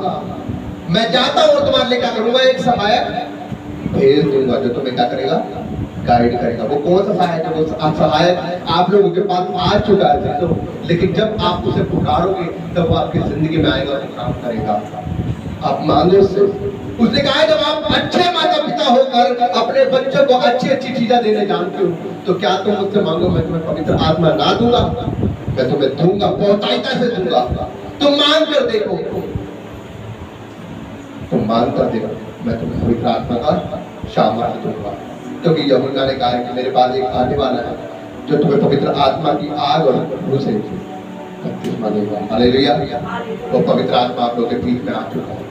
मैं चाहता हूं तुम्हारे लिए क्या करूंगा, एक सहायक भेज दूंगा जो तुम्हें क्या करेगा, गाइड करेगा। वो कौन सा सहायक है, वो सहायक आप लोगों के पास आ चुका है तो, लेकिन जब आप उसे पुकारोगे तब वो आपकी जिंदगी में आएगा और काम करेगा। आप मांगो उससे। उसने कहा जब आप अच्छे माता पिता होकर अपने बच्चों को अच्छी अच्छी चीजें देने जानते हो तो क्या तुम मुझसे मांगो मैं तुम्हें पवित्र आत्मा ना दूंगा। मैं तुम्हें दूंगा, बहुतायता से दूंगा। तुम मांग कर देखो, तुम मांग कर देखो, मैं तुम्हें पवित्र आत्मा का सामर्थ्य दूंगा। क्योंकि यूहन्ना ने कहा कि मेरे पास एक आने वाला है जो तुम्हें पवित्र आत्मा की आग और रूह से बपतिस्मा देगा। हालेलुया। वो पवित्र आत्मा आप लोगों के बीच में आ चुका है,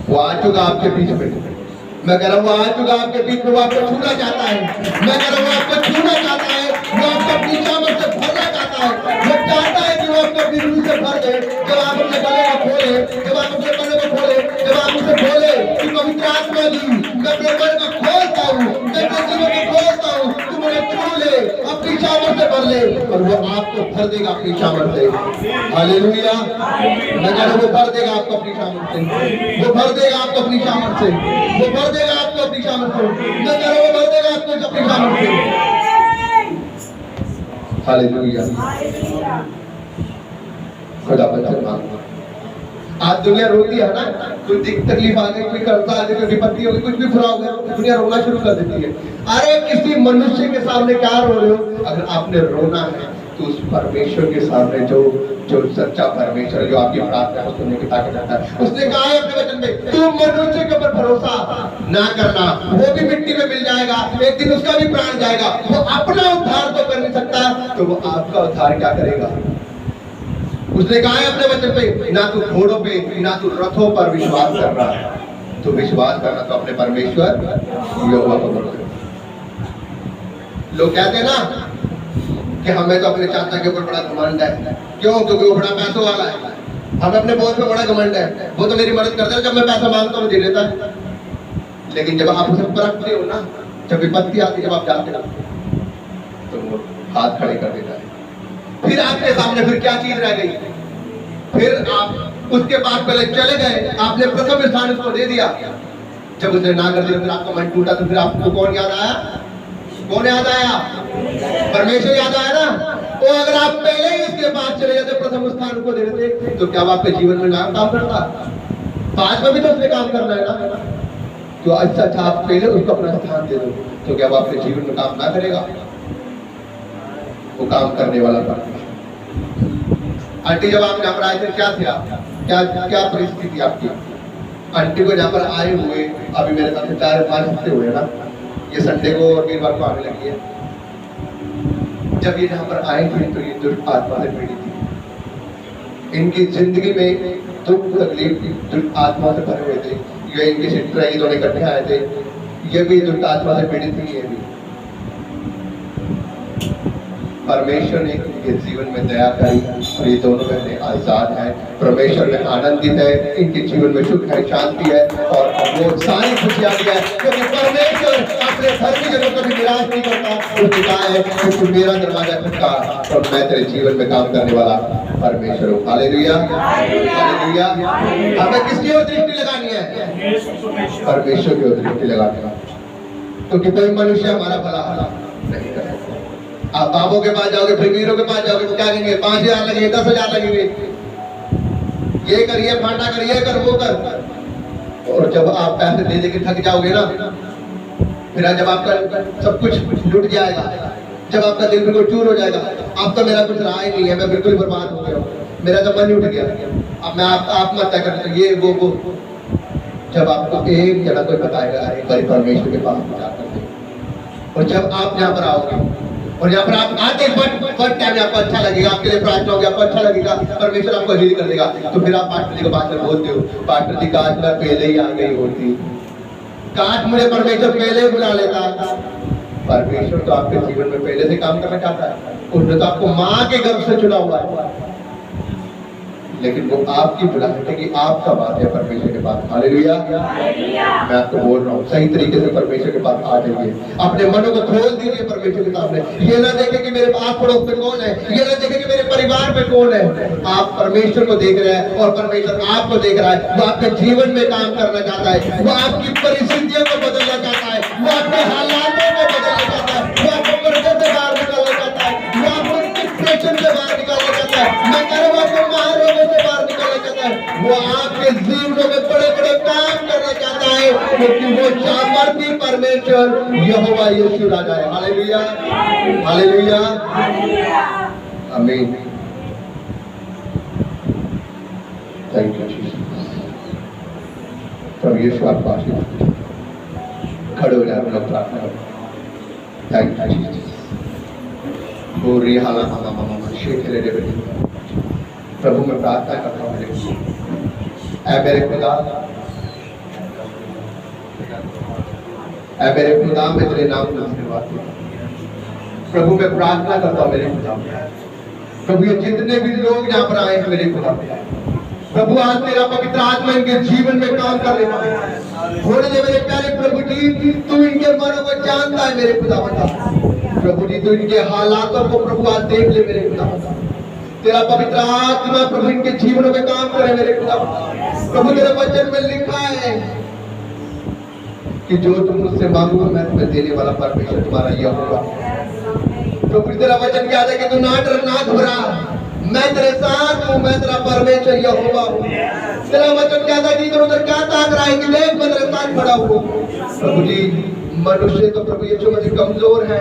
वो आ चुका आपके बीच में। मैं कह रहा हूँ वो आ चुका आपके बीच में, वो आपको छूना चाहता है। मैं कह रहा हूँ वो आपको छूना चाहता है, वो आपको अपनी सामर्थ से भरना चाहता है। वो चाहता है कि वो आपको अपनी रूह से भर दे। जब आप अपने गले को खोले, जब आप अपने गले को खोले, जब आप उसे बोले कि पवित्र आत्मा दी, मैं अपने मन को खोलता हूँ, मैं अपने जीवन को खोलता हूँ, तू मुझे छू ले, अपनी सामर्थ से भर ले, और वो आपको भर देगा अपनी सामर्थ से। हालेलुया। मैं कह रहा हूँ वो भर देगा आपको अपनी सामर्थ से, वो भर देगा आपको अपनी सामर्थ से, वो भर देगा आपको अपनी सामर्थ से। मैं कह रहा हूँ वो भर देगा आपको अपनी सामर्थ से। हालेलुया। खुदा बच्चे मांगो। आज दुनिया रोती है ना, कोई तकलीफ आ गई, कोई कर्जा आ गई, कोई विपत्ति हो गई, कुछ भी बुरा हो गया, दुनिया रोना शुरू कर देती है। अरे किसी मनुष्य के सामने क्या रो रहे हो? अगर आपने रोना है तो उस परमेश्वर के सामने जो जो सच्चा परमेश्वर जो आपकी प्रार्थना को सुनने की ताकत रखता है, उसने कहा है अपने वचन में, तू मनुष्य के ऊपर भरोसा ना करना, वो भी मिट्टी में मिल जाएगा, एक दिन उसका भी प्राण जाएगा। वो अपना उद्धार तो कर नहीं सकता, तो वो आपका उद्धार क्या करेगा? उसने कहा है अपने वचन पे, ना तू घोड़ों पे ना तू रथों पर विश्वास कर रहा है, तो विश्वास करना तो अपने परमेश्वर यहोवा को करो। लोग कहते हैं ना कि हमें तो अपने चाचा के ऊपर बड़ा घमंड है। क्यों? क्योंकि वो बड़ा पैसों वाला है। हमें अपने बॉस पे बड़ा घमंड है, वो तो मेरी मदद करता है, जब मैं पैसा मांगता हूँ दे देता है। लेकिन जब आप उसे परखते हो ना, जब विपत्ति आती है, जब आप जाते हो तो वो हाथ खड़े कर देता है। फिर आपके सामने फिर क्या चीज रह गई? फिर आप उसके बाद पहले चले गए, आपने प्रथम स्थान उसको दे दिया, जब उसने ना कर दिया फिर आपका मन टूटा, तो फिर आपको कौन याद आया? कौन याद आया? परमेश्वर याद आया ना। तो अगर आप पहले ही उसके पास चले जाते, प्रथम स्थान को दे देते, तो क्या आपके जीवन में नाम काम करता? पांच में भी तो उसने काम करना है ना। तो अच्छा आप पहले उसको अपना स्थान दे दो, तो क्या आपके जीवन में काम ना करेगा? वो काम करने वाला परमेश्वर। आंटी जब आप यहाँ पर आए थे क्या थे आप? क्या क्या परिस्थिति आपकी? आंटी को यहाँ पर आए हुए अभी मेरे साथ 4-5 हफ्ते हुए ना, ये संडे को और वीरवार को आने लगी है। जब ये यहाँ पर आए थे तो ये दुष्ट आत्मा से पीड़ित थी। इनकी जिंदगी में दुख तकलीफ दुष्ट आत्मा से भरे हुए थे। ये इनके सिस्टर ये दोनों इकट्ठे आए थे, ये भी दुष्ट आत्मा से पीड़ित थी। ये भी परमेश्वर ने इनके जीवन में दया करी और ये दोनों बहनें आजाद हैं, परमेश्वर में आनंदित है, इनके जीवन में सुख है, शांति है और वो सारी खुशियारी है, क्योंकि परमेश्वर अपने घर की जगह कभी निराश नहीं करता। उसने कहा है कि मेरा दरवाजा खुला और मैं तेरे जीवन में काम करने वाला परमेश्वर हूँ। Hallelujah, hallelujah. हमें किसकी ओर दृष्टि लगानी है? परमेश्वर की ओर दृष्टि लगानी है, क्योंकि कोई मनुष्य हमारा भला नहीं कर सकता। आप बाबों के पास जाओगे, फकीरों के पास जाओगे तो क्या कहेंगे? 5,000 लगेंगे, 10,000 लगेंगे, ये करिए, फांटा करिए, कर वो कर। और जब आप पैसे दे दे के थक जाओगे ना, फिर जब आपका सब कुछ लुट जाएगा, जब आपका दिल बिल्कुल चूर हो जाएगा, अब तो मेरा कुछ रहा ही नहीं है, मैं बिल्कुल बर्बाद हो गया, मेरा तो मन उठ गया, अब मैं आत्महत्या कर, ये वो। जब आपको एक जना कोई बताएगा अरे भाई परमेश्वर के पास जाकर, और जब आप यहाँ पर आओगे और यहाँ पर आप आते फर्स्ट टाइम आपको अच्छा लगेगा, आपके लिए प्रार्थना होगी, आपको अच्छा लगेगा, परमेश्वर आपको हील कर देगा, तो फिर आप पास्टर जी को बात में बोलते हो, पास्टर जी काश मैं पहले ही आ गई होती, काश मुझे परमेश्वर पहले ही बुला लेता। परमेश्वर तो आपके जीवन में पहले से काम करना चाहता है, उसने तो आपको माँ के गर्भ से चुना हुआ है, लेकिन वो आपकी बुलाहट है कि आपका बात है परमेश्वर के पास। हालेलुया। मैं आपको बोल रहा हूँ सही तरीके से परमेश्वर के पास आ जाइए, अपने मनों को खोल दीजिए परमेश्वर के सामने। ये ना देखे कि मेरे आस पड़ोस में कौन है, ये ना देखे कि मेरे परिवार में कौन है, आप परमेश्वर को देख रहे हैं और परमेश्वर आपको देख रहा है। वो आपके जीवन में काम करना चाहता है, वो आपकी परिस्थितियों को बदलना चाहता है, वो आपके हालातों को बदलना चाहता है, वो आपको कर्जे से बाहर निकालना चाहता है, वो आपको डिप्रेशन से बाहर निकालना चाहता है, मैं कह रहा हूँ आपको महारोगों से बाहर निकालना चाहता है, वो आपके जीवनों में बड़े बड़े काम करना चाहता है, क्योंकि वो सामर्थी परमेश्वर यहोवा यीशु राजा है। हालेलुया, हालेलुया, आमीन। प्रभु यीशु आपको आशीर्वाद दें। खड़े हो जाए, हम लोग प्रार्थना करें। Thank you Jesus. पूरी हालत प्रभु मैं प्रार्थना करता हूँ मेरे खुदा, मेरे खुदा मैं तेरे नाम को धन्यवाद देता हूं। प्रभु मैं प्रार्थना करता हूँ मेरे खुदा, प्रभु ये जितने भी लोग यहाँ पर आए हैं मेरे खुदा, प्रभु आज तेरा पवित्र आत्मा इनके जीवन में काम कर रहा है। थोड़े दे मेरे प्यारे प्रभु जी, तू इनके मनों को जानता है मेरे खुदा बता। प्रभु जी तू इनके हालातों को प्रभु आज देख ले मेरे खुदा बता। तेरा पवित्र आत्मा प्रभु इनके जीवनों में काम करे मेरे खुदा बता। प्रभु तेरे वचन में लिखा है कि जो तुम मुझसे मांगोगे मैं तुम्हें देने वाला परमेश्वर तुम्हारा यह होगा। प्रभु तेरा वचन क्या है कि तू ना डर ना घबरा, मैं तेरे साथ हूँ, मैं तेरा परमेश्वर यहोवा हूँ। तेरा वचन क्या था कि इधर उधर क्या ताक रहा है कि देख मैं तेरे साथ खड़ा हूँ। प्रभु जी मनुष्य तो प्रभु यीशु मसीह कमजोर है,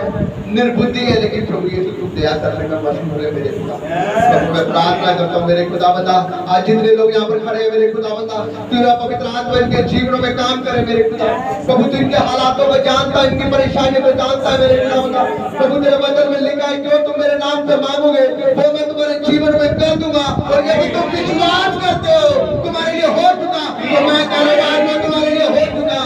निर्बुद्धि है, लेकिन प्रभु यीशु तू दया करने का मशहूर है मेरे खुदा। प्रभु मैं प्रार्थना करता हूँ मेरे खुदा बता, आज जितने लोग यहाँ पर खड़े हैं मेरे खुदा बता, तेरा पवित्र आत्मा इनके जीवनों में काम करे मेरे खुदा। प्रभु तू इनके हालातों को जानता है, इनकी परेशानियों को जानता है मेरे खुदा बता। प्रभु तेरे वचन में लिखा है जो तुम मेरे नाम से मांगोगे वो मैं तुम्हारे जीवन में कर दूंगा, और यदि तुम विश्वास करते हो तुम्हारे लिए हो चुका, तो मैं कह रहा हूँ मैं तुम्हारे लिए हो चुका,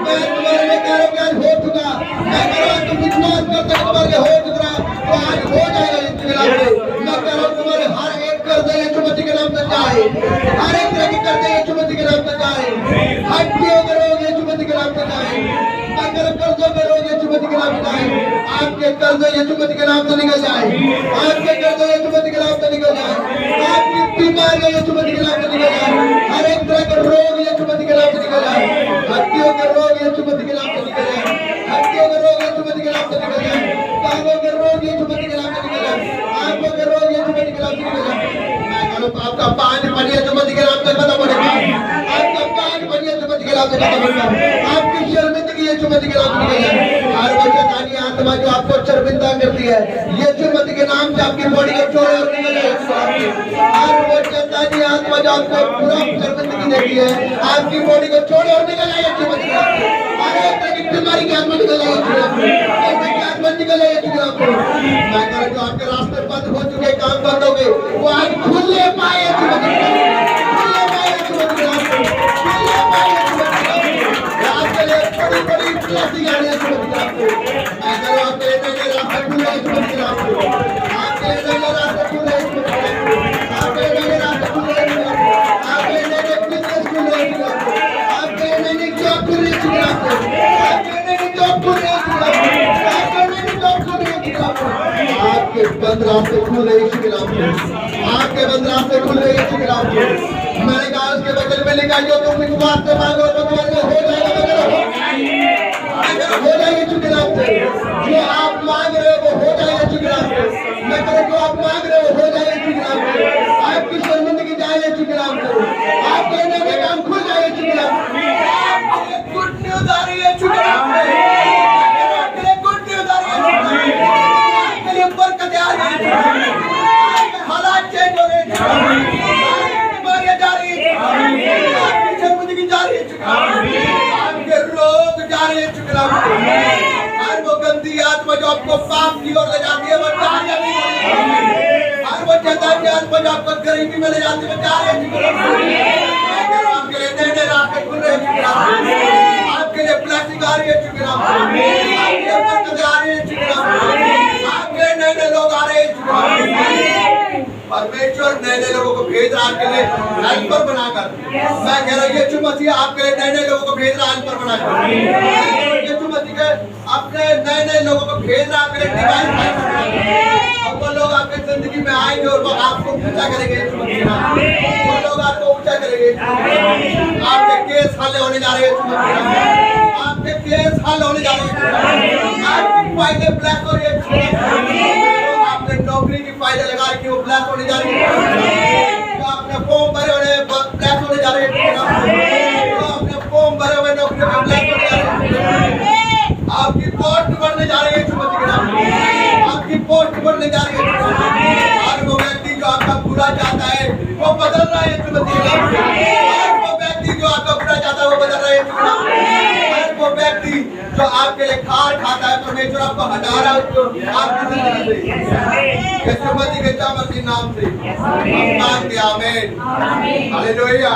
मैं तुम्हारे लिए कह रहा हूँ हो चुका। मैं कह रहा हूँ तुम विश्वास करते हो तुम्हारे लिए हो चुका, तो आज हो जाएगा यीशु के नाम से। मैं कह रहा हूँ तुम्हारे हर एक कर्ज यीशु मसीह के नाम से जाए, हर एक तरह की कर्ज यीशु मसीह के नाम से जाए, हड्डियों के रोग यीशु मसीह के नाम से जाए, मैं कह रहा हूँ कर्जों के रोग यीशु मसीह के नाम से जाए, आपके कर्ज यीशु मसीह के नाम से निकल जाए, आपके कर्ज यीशु मसीह के नाम से निकल जाए, आपकी बीमारियां यीशु मसीह के नाम से निकल जाए, हर एक तरह का रोग यीशु मसीह के नाम से निकल जाए, हड्डियों के रोग यीशु मसीह के नाम से निकल जाए, हड्डियों के रोग यीशु मसीह के नाम से निकल जाए, कानों के रोग यीशु मसीह के नाम से निकल जाए, आंखों के रोग यीशु मसीह के नाम से निकल जाए। मैं कहूं आपका पानी पानी यीशु मसीह के नाम से खत्म होगा, आपका पानी पानी यीशु मसीह के नाम से खत्म होगा, आपकी शर्मिंदगी यीशु मसीह के नाम से निकल जाए। हर वो शैतानी आत्मा जो आपको शर्मिंदा करती है यीशु मसीह के नाम से आपकी बॉडी को छोड़े और निकल जाए। हर वो शैतानी आत्मा जो आपको पूरा शर्मिंदगी देती है आपकी बॉडी को छोड़े और निकल जाए यीशु मसीह के नाम से। हर एक तरह की बीमारी की आत्मा निकल जाए यीशु के नाम से, ऐसे की आत्मा निकल जाए यीशु के नाम से। मैं कह रहा हूं जो आपके रास्ते बंद हो चुके, काम बंद हो गए, वो आज खुले पाए यीशु मसीह के नाम से, खुले पाए यीशु मसीह के नाम से, खुले पाए यीशु मसीह के नाम से। आपके लिए बड़ी बड़ी ब्लेसिंग आ रही है यीशु मसीह के नाम से। मैं कह रहा हूं आपके लिए रास्ते खुले यीशु मसीह के नाम से, आपके लिए रास्ते खुले यीशु मसीह के नाम से, आपके लिए रास्ते खुले यीशु मसीह के नाम से, आपके लिए बिजनेस खुले यीशु के नाम से, आपके लिए जॉब खुले यीशु के नाम से, आपके लिए जॉब खुले यीशु के नाम से, आपके लिए जॉब खुले यीशु के नाम से, आपके बंद रास्ते खुले यीशु के नाम से, आपके बंद रास्ते खुले यीशु के नाम से। मैंने कहा उसके बगल में लिखा जो तुम विश्वास से मांगो तो तुम्हारे लिए हो जाएगा, हो जाएगा यीशु के नाम से। जो आप मांग रहे हो वो हो जाएगा यीशु के नाम से। मैं कह रहा हूं जो आप मांग रहे हो जाएगा यीशु के नाम से। आपकी शर्मिंदगी जाए यीशु के नाम से, आपके नए काम खुल जाए यीशु के नाम से। गुड न्यूज़ आ रही है यीशु के नाम से, आपके लिए गुड न्यूज़ आ रही है, आपके लिए बरकत आ रही है, हालात चेंज हो रहे हैं, बीमारियां जा रही है, आपकी शर्मिंदगी जा रही है, आपके रोग जा रहे हैं। हर वो गंदी आत्मा जो आपको पाप की ओर ले जाती है वो जा रही है, हर वो शैतानी आत्मा जो आपको गरीबी में ले जाती है वो जा रही है। आपके लिए नए नए रास्ते खुल रहे हैं, आपके लिए ब्लेसिंग आ रही है, आपके लिए बरकत आ रही है, आपके लिए नए नए लोग आ रहे हैं। परमेश्वर नए नए लोगों को भेज रहा आपके लिए हेल्पर बनाकर। मैं कह रहा हूँ यीशु मसीह आपके लिए नए नए लोगों को भेज रहा हेल्पर बनाकर। यीशु मसीह के अपने नए नए लोगों को भेज रहा आपके लिए डिवाइन हेल्पर। अब वो लोग आपकी जिंदगी में आएंगे और वो आपको ऊंचा करेंगे, वो लोग आपको ऊंचा करेंगे। आपके केस हल होने जा रहे हैं, आपके केस हल होने जा रहे हैं, आपकी फाइलें ब्लैक हो रही है, आपने नौकरी की फाइलें लगा रखी वो ब्लैक होने जा रही है, आपने फॉर्म भरे हुए ब्लैक होने जा रहे हैं, आपने फॉर्म भरे हुए नौकरी में ब्लैक होने जा रहे हैं, आपकी पोस्ट बढ़ने जा रही है, आपकी पोस्ट बढ़ने जा रही है। हर वो व्यक्ति जो आपका बुरा चाहता है वो वो बदल रहा है यीशु मसीह के नाम से। आज वो व्यक्ति जो आपका बुरा चाहता है वो बदल रहा है यीशु के नाम से। आज वो व्यक्ति जो आपके लिए खार खाता है परमेश्वर आपको हटा रहा है उसको आपकी जिंदगी से यीशु मसीह के नाम से हम मांगते हैं आमीन हालेलुया।